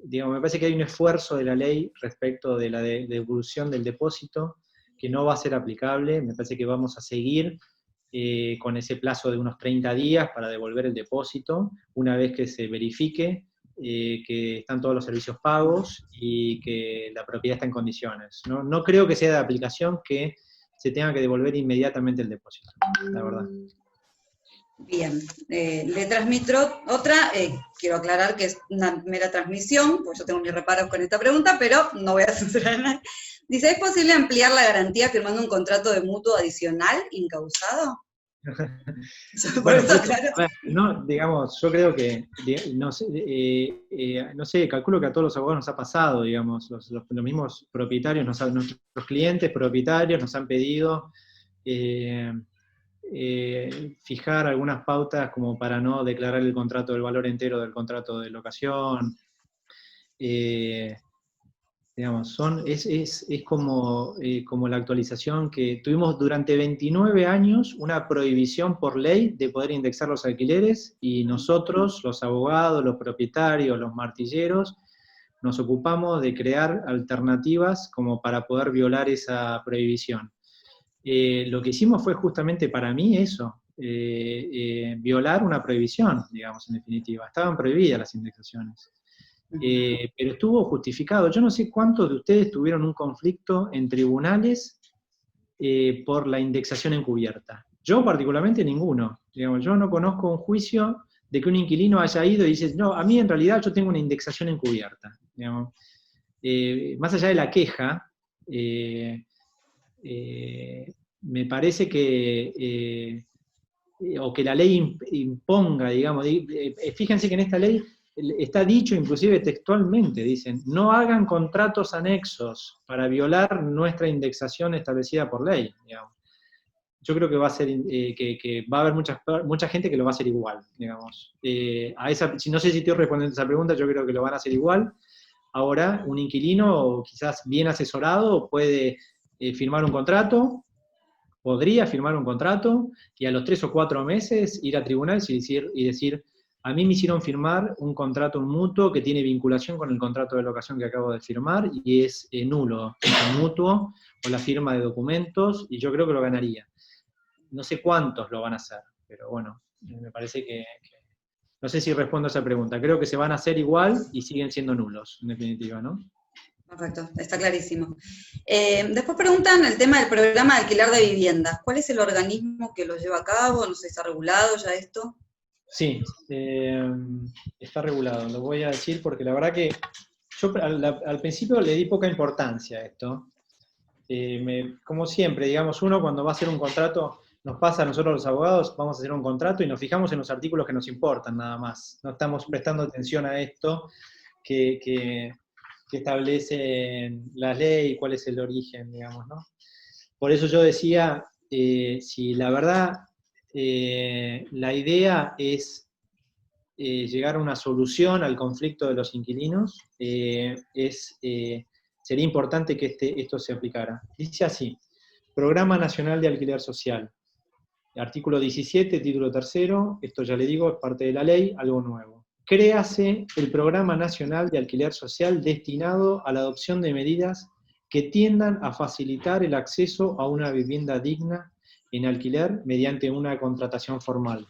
digamos, me parece que hay un esfuerzo de la ley respecto de la devolución del depósito que no va a ser aplicable. Me parece que vamos a seguir con ese plazo de unos 30 días para devolver el depósito, una vez que se verifique que están todos los servicios pagos y que la propiedad está en condiciones. No creo que sea de aplicación que se tenga que devolver inmediatamente el depósito, la verdad. Bien, le transmito otra, quiero aclarar que es una mera transmisión, porque yo tengo mis reparos con esta pregunta, pero no voy a censurar nada. Dice, ¿es posible ampliar la garantía firmando un contrato de mutuo adicional incausado? Bueno, no, digamos, yo creo que, no sé, calculo que a todos los abogados nos ha pasado, digamos, los mismos propietarios, nuestros clientes propietarios nos han pedido fijar algunas pautas como para no declarar el contrato del valor entero del contrato de locación. Digamos, es como la actualización que tuvimos durante 29 años, una prohibición por ley de poder indexar los alquileres, y nosotros, los abogados, los propietarios, los martilleros, nos ocupamos de crear alternativas como para poder violar esa prohibición. Lo que hicimos fue justamente, para mí, eso, violar una prohibición, digamos, en definitiva. Estaban prohibidas las indexaciones. Pero estuvo justificado. Yo no sé cuántos de ustedes tuvieron un conflicto en tribunales por la indexación encubierta. Yo particularmente ninguno. Digamos, yo no conozco un juicio de que un inquilino haya ido y dice, no, a mí en realidad yo tengo una indexación encubierta. Digamos. Más allá de la queja, me parece que, o que la ley imponga, digamos, fíjense que en esta ley está dicho inclusive textualmente, dicen, no hagan contratos anexos para violar nuestra indexación establecida por ley, digamos. Yo creo que va a ser, que va a haber mucha gente que lo va a hacer igual, digamos. No sé si estoy respondiendo a esa pregunta, yo creo que lo van a hacer igual. Ahora, un inquilino, quizás bien asesorado, puede firmar un contrato, podría firmar un contrato, y a los 3 o 4 meses ir a tribunales y decir, a mí me hicieron firmar un contrato mutuo que tiene vinculación con el contrato de locación que acabo de firmar, y es nulo, el mutuo, o la firma de documentos, y yo creo que lo ganaría. No sé cuántos lo van a hacer, pero bueno, me parece que no sé si respondo a esa pregunta. Creo que se van a hacer igual y siguen siendo nulos, en definitiva, ¿no? Perfecto, está clarísimo. Después preguntan el tema del programa de alquiler de viviendas. ¿Cuál es el organismo que lo lleva a cabo? No sé si está regulado ya esto. Sí, está regulado, lo voy a decir porque la verdad que yo al principio le di poca importancia a esto. Como siempre, digamos, uno cuando va a hacer un contrato, nos pasa a nosotros los abogados, vamos a hacer un contrato y nos fijamos en los artículos que nos importan, nada más. No estamos prestando atención a esto que establece la ley, cuál es el origen, digamos, ¿no? Por eso yo decía, si la verdad, la idea es llegar a una solución al conflicto de los inquilinos, sería importante que esto se aplicara. Dice así, Programa Nacional de Alquiler Social, artículo 17, título 3, esto ya le digo, es parte de la ley, algo nuevo. Créase el Programa Nacional de Alquiler Social destinado a la adopción de medidas que tiendan a facilitar el acceso a una vivienda digna en alquiler mediante una contratación formal.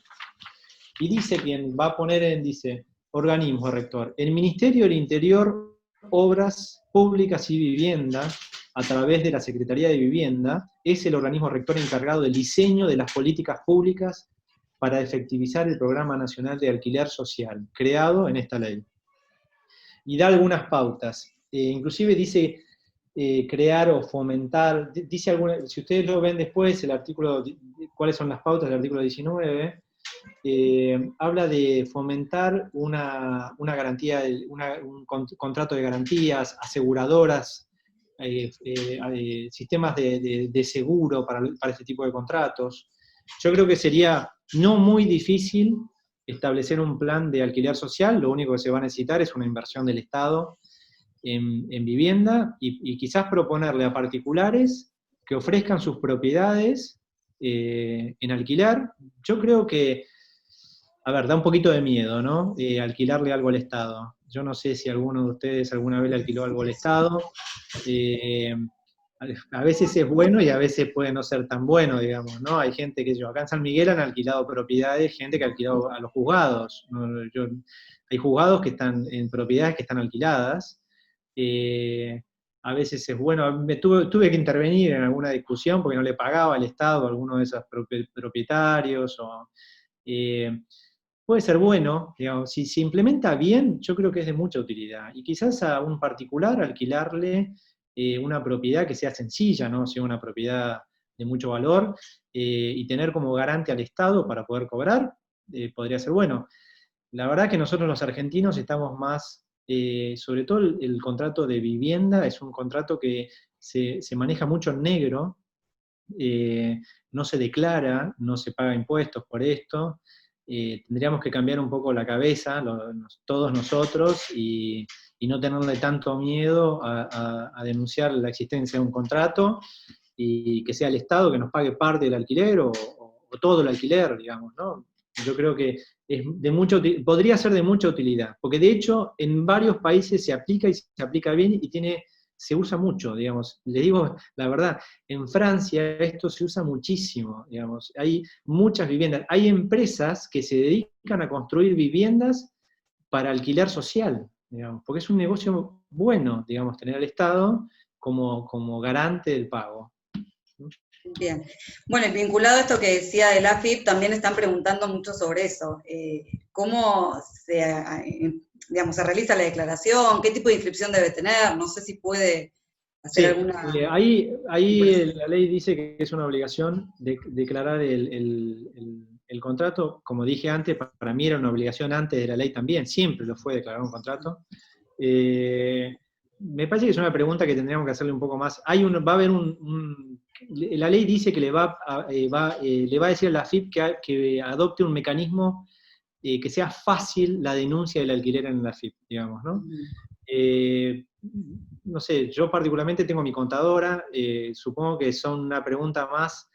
Y dice quien va a poner dice, organismo rector, el Ministerio del Interior, Obras Públicas y Vivienda, a través de la Secretaría de Vivienda, es el organismo rector encargado del diseño de las políticas públicas para efectivizar el Programa Nacional de Alquiler Social, creado en esta ley. Y da algunas pautas. Inclusive dice crear o fomentar, dice alguna, si ustedes lo ven después, el artículo, cuáles son las pautas del artículo 19, habla de fomentar una garantía, un contrato de garantías, aseguradoras, sistemas de seguro para este tipo de contratos. Yo creo que sería no muy difícil establecer un plan de alquiler social, lo único que se va a necesitar es una inversión del Estado en vivienda y quizás proponerle a particulares que ofrezcan sus propiedades en alquilar. Yo creo que, a ver, da un poquito de miedo, ¿no? Alquilarle algo al Estado. Yo no sé si alguno de ustedes alguna vez le alquiló algo al Estado. A veces es bueno y a veces puede no ser tan bueno, digamos, ¿no? Hay gente que acá en San Miguel han alquilado propiedades, gente que ha alquilado a los juzgados. Hay juzgados que están en propiedades que están alquiladas. A veces es bueno, tuve que intervenir en alguna discusión porque no le pagaba al Estado a alguno de esos propietarios. Puede ser bueno, digamos, si se implementa bien, yo creo que es de mucha utilidad. Y quizás a un particular alquilarle una propiedad que sea sencilla, no sea una propiedad de mucho valor, y tener como garante al Estado para poder cobrar, podría ser bueno. La verdad que nosotros los argentinos estamos más, sobre todo el contrato de vivienda, es un contrato que se maneja mucho en negro, no se declara, no se paga impuestos por esto. Tendríamos que cambiar un poco la cabeza, todos nosotros, y no tenerle tanto miedo a denunciar la existencia de un contrato, y que sea el Estado que nos pague parte del alquiler, o todo el alquiler, digamos, ¿no? Yo creo que podría ser de mucha utilidad, porque de hecho en varios países se aplica y se aplica bien, y se usa mucho, digamos. Les digo la verdad, en Francia esto se usa muchísimo, digamos. Hay muchas viviendas, hay empresas que se dedican a construir viviendas para alquiler social, digamos, porque es un negocio bueno, digamos, tener al Estado como garante del pago. Bien. Bueno, y vinculado a esto que decía del AFIP, también están preguntando mucho sobre eso. ¿Cómo digamos, se realiza la declaración? ¿Qué tipo de inscripción debe tener? No sé si puede hacer Sí, alguna... ahí la ley dice que es una obligación declarar el contrato. Como dije antes, para mí era una obligación antes de la ley también, siempre lo fue declarar un contrato. Me parece que es una pregunta que tendríamos que hacerle un poco más. Va a haber la ley dice que le va a decir a la AFIP que adopte un mecanismo que sea fácil la denuncia del alquiler en la AFIP, digamos, ¿no? No sé, yo particularmente tengo mi contadora, supongo que son una pregunta más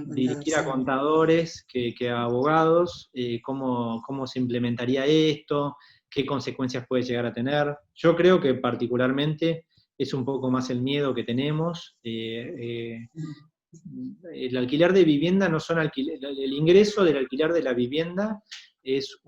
dirigida a contadores que a abogados, cómo se implementaría esto, qué consecuencias puede llegar a tener. Yo creo que particularmente es un poco más el miedo que tenemos. El alquiler de vivienda no son el ingreso del alquiler de la vivienda es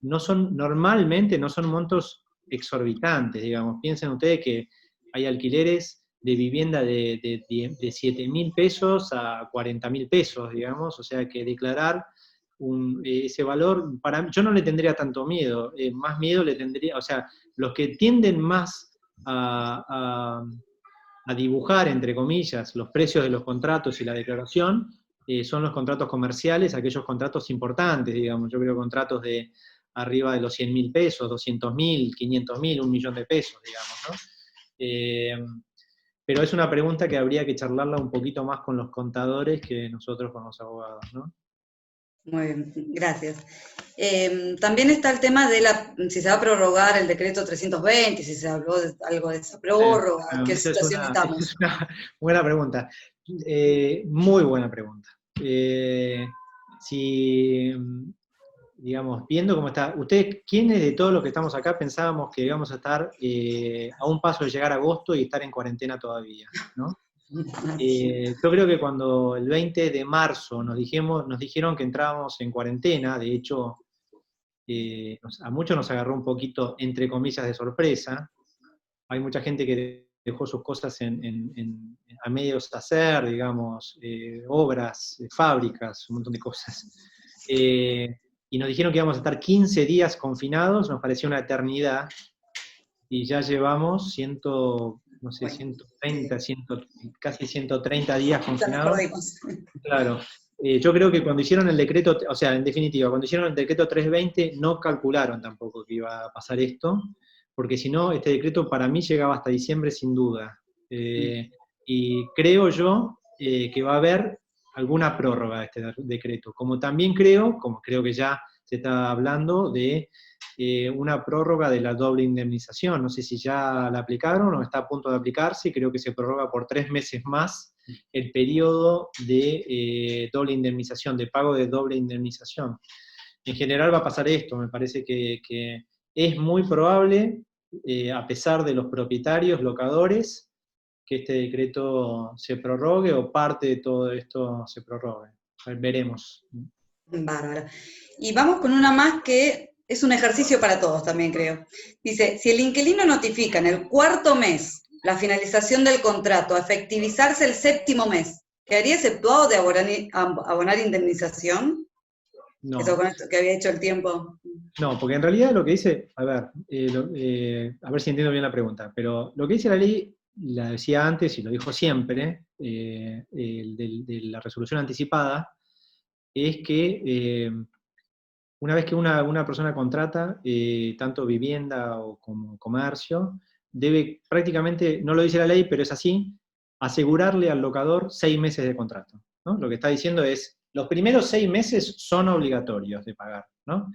normalmente no son montos exorbitantes, digamos. Piensen ustedes que hay alquileres de vivienda de 7.000 pesos a 40.000 pesos, digamos, o sea que declarar ese valor, yo no le tendría tanto miedo, más miedo le tendría, o sea, los que tienden más a dibujar, entre comillas, los precios de los contratos y la declaración, son los contratos comerciales, aquellos contratos importantes, digamos, yo creo contratos de arriba de los 100.000 pesos, 200.000, 500.000, 1.000.000 de pesos, digamos, ¿no? Pero es una pregunta que habría que charlarla un poquito más con los contadores que nosotros con los abogados, ¿no? Muy bien, gracias. También está el tema de si se va a prorrogar el decreto 320, si se habló de algo de esa prórroga, ¿en qué situación estamos? Es una buena pregunta, muy buena pregunta. Si, digamos, viendo cómo está, ustedes, ¿quiénes de todos los que estamos acá pensábamos que íbamos a estar a un paso de llegar a agosto y estar en cuarentena todavía, ¿no? Yo creo que cuando el 20 de marzo nos dijeron que entrábamos en cuarentena, de hecho, a muchos nos agarró un poquito, entre comillas, de sorpresa. Hay mucha gente que dejó sus cosas a medios hacer, digamos, obras, fábricas, un montón de cosas. Y nos dijeron que íbamos a estar 15 días confinados, nos pareció una eternidad, y ya llevamos 130, casi 130 días confinados. Claro. Yo creo que cuando hicieron el decreto, o sea, en definitiva, cuando hicieron el decreto 320, no calcularon tampoco que iba a pasar esto, porque si no, este decreto para mí llegaba hasta diciembre sin duda. Y creo yo que va a haber alguna prórroga de este decreto, como también como creo que ya se está hablando de una prórroga de la doble indemnización. No sé si ya la aplicaron o está a punto de aplicarse, creo que se prorroga por 3 meses más el periodo de doble indemnización, de pago de doble indemnización. En general va a pasar esto, me parece que es muy probable, a pesar de los propietarios, locadores, que este decreto se prorrogue o parte de todo esto se prorrogue. Veremos. Bárbaro. Y vamos con una más que es un ejercicio para todos también, creo. Dice, si el inquilino notifica en el 4º mes la finalización del contrato a efectivizarse el 7º mes, ¿quedaría exceptuado de abonar indemnización? No. Eso con esto que había hecho el tiempo. No, porque en realidad lo que dice, a ver si entiendo bien la pregunta, pero lo que dice la ley, la decía antes y lo dijo siempre, de la resolución anticipada, es que una vez que una persona contrata, tanto vivienda o como comercio, debe prácticamente, no lo dice la ley, pero es así, asegurarle al locador 6 meses de contrato, ¿no? Lo que está diciendo es, los primeros 6 meses son obligatorios de pagar, ¿no?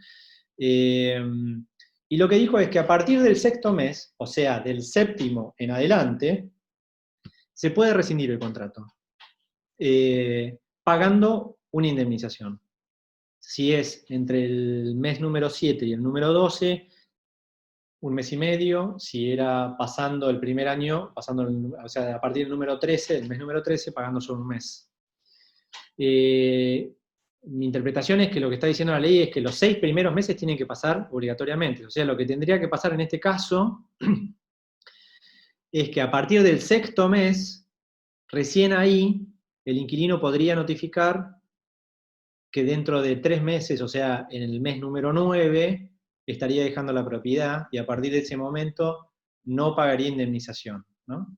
Y lo que dijo es que a partir del 6º mes, o sea, del 7º en adelante, se puede rescindir el contrato, pagando una indemnización. Si es entre el mes número 7 y el número 12, 1 mes y medio. Si era pasando el primer año, o sea, a partir del número 13, el mes número 13, pagando solo 1 mes. Mi interpretación es que lo que está diciendo la ley es que los 6 primeros meses tienen que pasar obligatoriamente. O sea, lo que tendría que pasar en este caso es que a partir del 6º mes, recién ahí el inquilino podría notificar que dentro de 3 meses, o sea, en el mes número 9, estaría dejando la propiedad, y a partir de ese momento no pagaría indemnización, ¿no?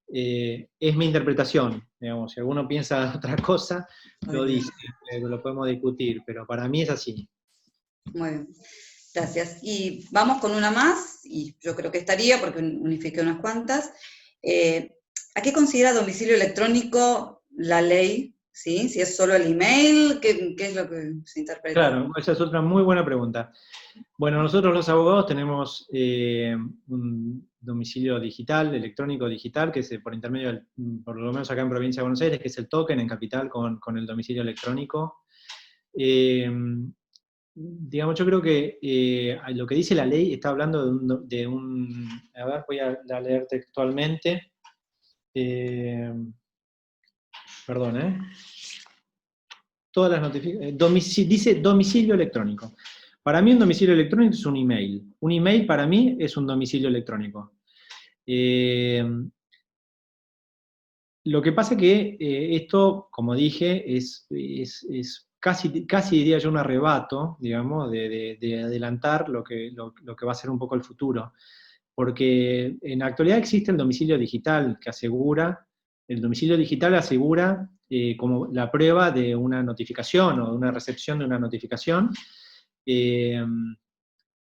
Es mi interpretación, digamos, si alguno piensa otra cosa, lo dice, lo podemos discutir, pero para mí es así. Muy bien, gracias. Y vamos con una más, y yo creo que estaría, porque unifiqué unas cuantas. ¿A qué considera domicilio electrónico la ley? ¿Sí? Si es solo el email, ¿qué es lo que se interpreta? Claro, esa es otra muy buena pregunta. Bueno, nosotros los abogados tenemos un domicilio digital, electrónico digital, que es por intermedio, por lo menos acá en Provincia de Buenos Aires, que es el token en Capital con el domicilio electrónico. Digamos, yo creo que lo que dice la ley está hablando a ver, voy a leer textualmente. Perdón, todas las notificaciones, dice domicilio electrónico. Para mí un domicilio electrónico es un email. Un email para mí es un domicilio electrónico. Lo que pasa es que esto, como dije, es casi diría yo un arrebato, digamos, de adelantar lo que va a ser un poco el futuro. Porque en la actualidad existe el domicilio digital que asegura, el domicilio digital asegura como la prueba de una notificación o de una recepción de una notificación.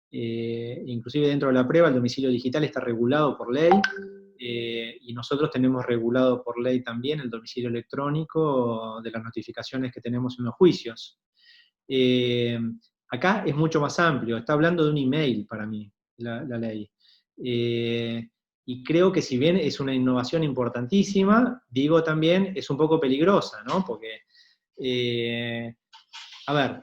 Inclusive dentro de la prueba el domicilio digital está regulado por ley, y nosotros tenemos regulado por ley también el domicilio electrónico de las notificaciones que tenemos en los juicios. Acá es mucho más amplio, está hablando de un email para mí, la ley. Y creo que si bien es una innovación importantísima, digo también es un poco peligrosa, ¿no? Porque, a ver,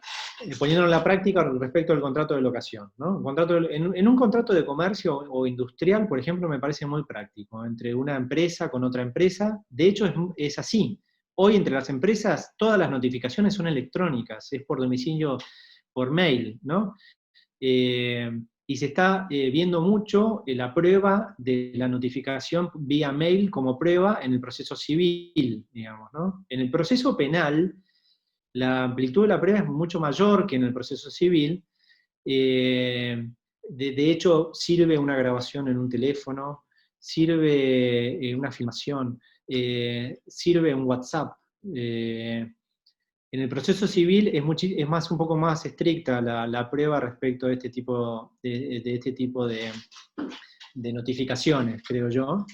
poniéndolo en la práctica respecto al contrato de locación, ¿no? En un contrato de comercio o industrial, por ejemplo, me parece muy práctico, entre una empresa con otra empresa. De hecho, es así. Hoy entre las empresas todas las notificaciones son electrónicas, es por domicilio, por mail, ¿no? Y se está viendo mucho la prueba de la notificación vía mail como prueba en el proceso civil, digamos, ¿no? En el proceso penal, la amplitud de la prueba es mucho mayor que en el proceso civil. De hecho, sirve una grabación en un teléfono, sirve una filmación, sirve un WhatsApp. En el proceso civil es más, un poco más estricta la prueba respecto a este tipo de notificaciones, creo yo.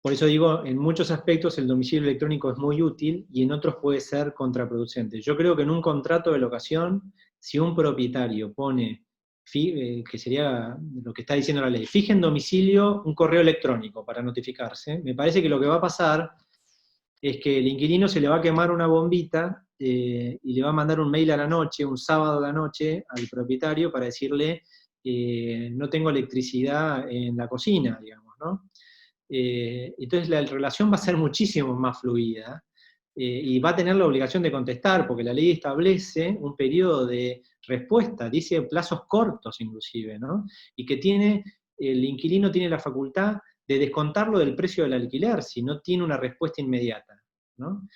Por eso digo, en muchos aspectos el domicilio electrónico es muy útil y en otros puede ser contraproducente. Yo creo que en un contrato de locación, si un propietario pone, que sería lo que está diciendo la ley, fije en domicilio un correo electrónico para notificarse, me parece que lo que va a pasar es que el inquilino se le va a quemar una bombita y le va a mandar un mail a la noche, un sábado a la noche, al propietario para decirle no tengo electricidad en la cocina, digamos, ¿no? Entonces la relación va a ser muchísimo más fluida y va a tener la obligación de contestar, porque la ley establece un periodo de respuesta, dice plazos cortos inclusive, ¿no? Y que el inquilino tiene la facultad de descontarlo del precio del alquiler si no tiene una respuesta inmediata, ¿no?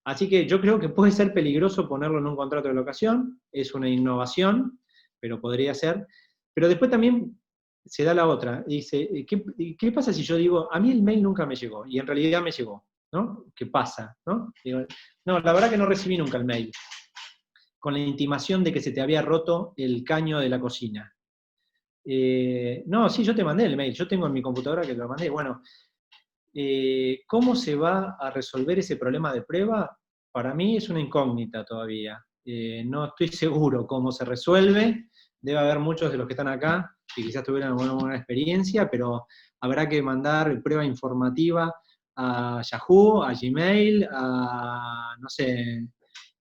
Así que yo creo que puede ser peligroso ponerlo en un contrato de locación, es una innovación, pero podría ser. Pero después también se da la otra, dice, ¿qué pasa si yo digo, a mí el mail nunca me llegó, y en realidad me llegó, ¿no? ¿Qué pasa? ¿No? Digo, no, la verdad que no recibí nunca el mail, con la intimación de que se te había roto el caño de la cocina. No, sí, yo te mandé el mail, yo tengo en mi computadora que te lo mandé. Bueno, ¿cómo se va a resolver ese problema de prueba? Para mí es una incógnita todavía. No estoy seguro cómo se resuelve. Debe haber muchos de los que están acá que quizás tuvieran alguna buena experiencia, pero habrá que mandar prueba informativa a Yahoo, a Gmail, a, no sé,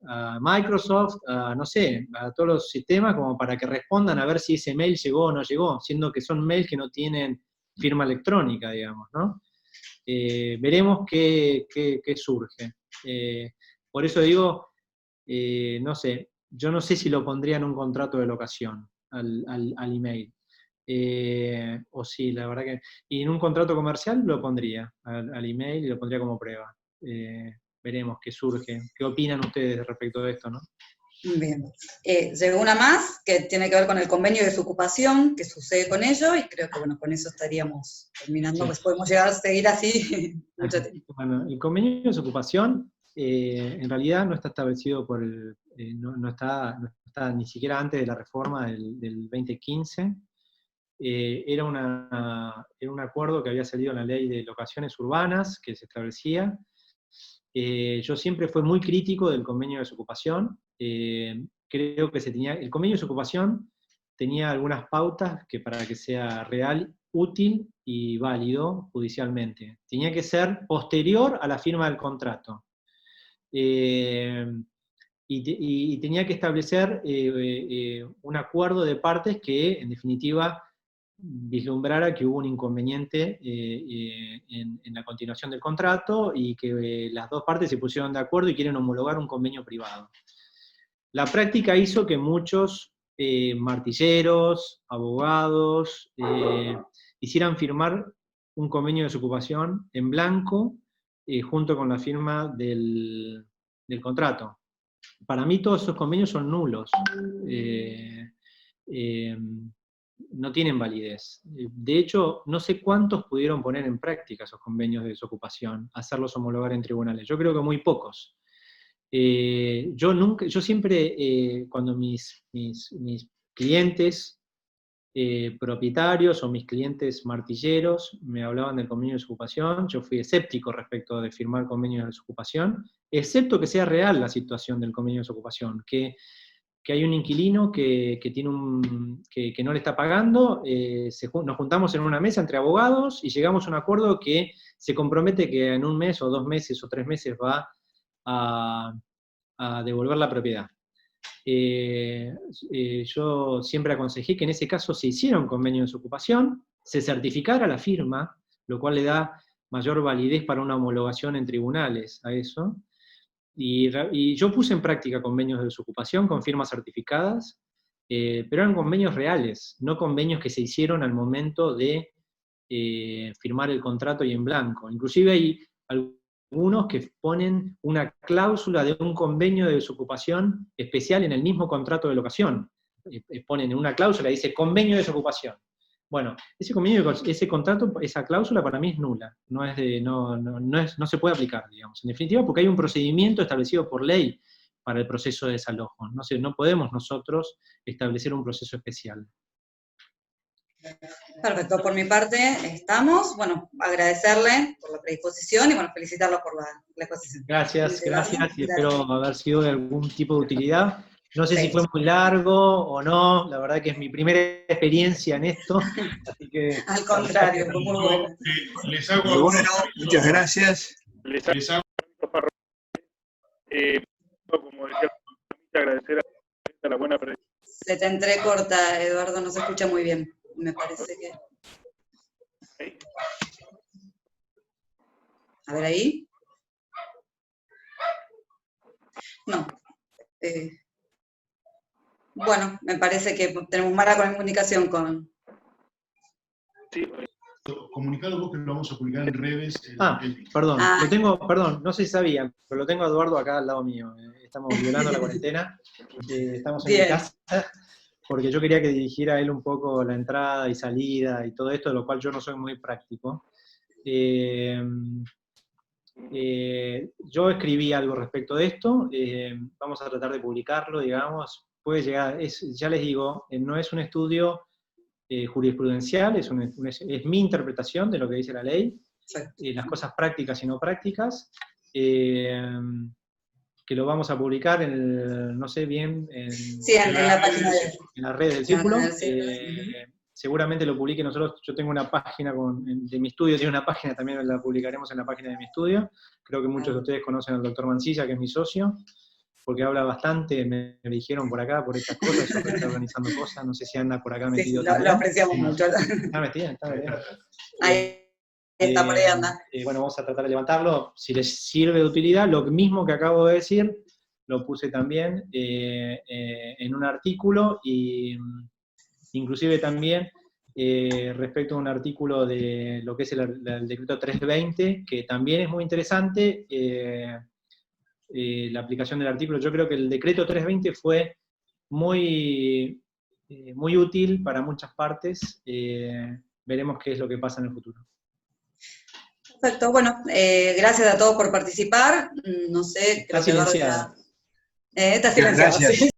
a Microsoft, a, no sé, a todos los sistemas como para que respondan a ver si ese mail llegó o no llegó, siendo que son mails que no tienen firma electrónica, digamos, ¿no? Veremos qué surge. Por eso digo, no sé, yo no sé si lo pondría en un contrato de locación al email. O sí, la verdad que... Y en un contrato comercial lo pondría al email y lo pondría como prueba. Veremos qué surge. ¿Qué opinan ustedes respecto de esto, no? Bien. Llegó una más que tiene que ver con el convenio de desocupación, que sucede con ello, y creo que bueno, con eso estaríamos terminando, Sí. pues podemos llegar a seguir así mucho tiempo. Bueno, el convenio de desocupación en realidad no está establecido por el... no está ni siquiera antes de la reforma del 2015. Era un acuerdo que había salido en la ley de locaciones urbanas que se establecía. Yo siempre fui muy crítico del convenio de desocupación. Creo que el convenio de desocupación tenía algunas pautas que para que sea real, útil y válido judicialmente. Tenía que ser posterior a la firma del contrato. Y tenía que establecer un acuerdo de partes que, en definitiva, vislumbrara que hubo un inconveniente en la continuación del contrato y que las dos partes se pusieron de acuerdo y quieren homologar un convenio privado. La práctica hizo que muchos martilleros, abogados, hicieran firmar un convenio de desocupación en blanco junto con la firma del contrato. Para mí todos esos convenios son nulos. No tienen validez. De hecho, no sé cuántos pudieron poner en práctica esos convenios de desocupación, hacerlos homologar en tribunales. Yo creo que muy pocos. Yo siempre, cuando mis clientes propietarios o mis clientes martilleros me hablaban del convenio de desocupación, yo fui escéptico respecto de firmar convenios de desocupación, excepto que sea real la situación del convenio de desocupación, que hay un inquilino que no le está pagando, nos juntamos en una mesa entre abogados y llegamos a un acuerdo que se compromete que en un mes o 2 meses o 3 meses va a devolver la propiedad. Yo siempre aconsejé que en ese caso se hiciera un convenio de desocupación, se certificara la firma, lo cual le da mayor validez para una homologación en tribunales a eso. Y yo puse en práctica convenios de desocupación con firmas certificadas, pero eran convenios reales, no convenios que se hicieron al momento de firmar el contrato y en blanco. Inclusive hay algunos que ponen una cláusula de un convenio de desocupación especial en el mismo contrato de locación. Ponen una cláusula y dice convenio de desocupación. Bueno, ese contrato, esa cláusula para mí es nula, no se puede aplicar, digamos. En definitiva, porque hay un procedimiento establecido por ley para el proceso de desalojo. No podemos nosotros establecer un proceso especial. Perfecto, por mi parte estamos. Bueno, agradecerle por la predisposición y bueno, felicitarlo por la exposición. Gracias, y espero haber sido de algún tipo de utilidad. No sé si fue muy largo o no, la verdad que es mi primera experiencia en esto, así que... Al contrario, fue muy bueno. Les hago muchas gracias. Les hago como decía, agradecer a la buena predisposición. Se te entrecorta, Eduardo, no se escucha muy bien. Me parece que... A ver ahí. No. Bueno, me parece que tenemos mala comunicación con... Sí. Comunicado vos que lo vamos a publicar en redes. Perdón, no sé si sabían, pero lo tengo a Eduardo acá al lado mío. Estamos violando la cuarentena, estamos en mi casa, porque yo quería que dirigiera él un poco la entrada y salida y todo esto, de lo cual yo no soy muy práctico. Yo escribí algo respecto de esto, vamos a tratar de publicarlo, digamos, puede llegar, ya les digo, no es un estudio jurisprudencial, es mi interpretación de lo que dice la ley, las cosas prácticas y no prácticas, que lo vamos a publicar no sé bien, en la página en las redes del Círculo. Seguramente lo publique nosotros, yo tengo una página de mi estudio, tiene una página, también la publicaremos en la página de mi estudio. Creo que muchos de ustedes conocen al doctor Mancilla, que es mi socio, porque habla bastante, me dijeron por acá, por estas cosas, yo está organizando cosas, no sé si anda por acá metido. Sí, lo apreciamos mucho. Está metido. Ahí está, por ahí anda. Bueno, vamos a tratar de levantarlo, si les sirve de utilidad, lo mismo que acabo de decir, lo puse también en un artículo, y inclusive también respecto a un artículo de lo que es el decreto 320, que también es muy interesante, la aplicación del artículo. Yo creo que el decreto 320 fue muy útil para muchas partes. Veremos qué es lo que pasa en el futuro. Perfecto, bueno, gracias a todos por participar. No sé, creo Está que Eduardo silenciado. está silenciado. Gracias. Sí.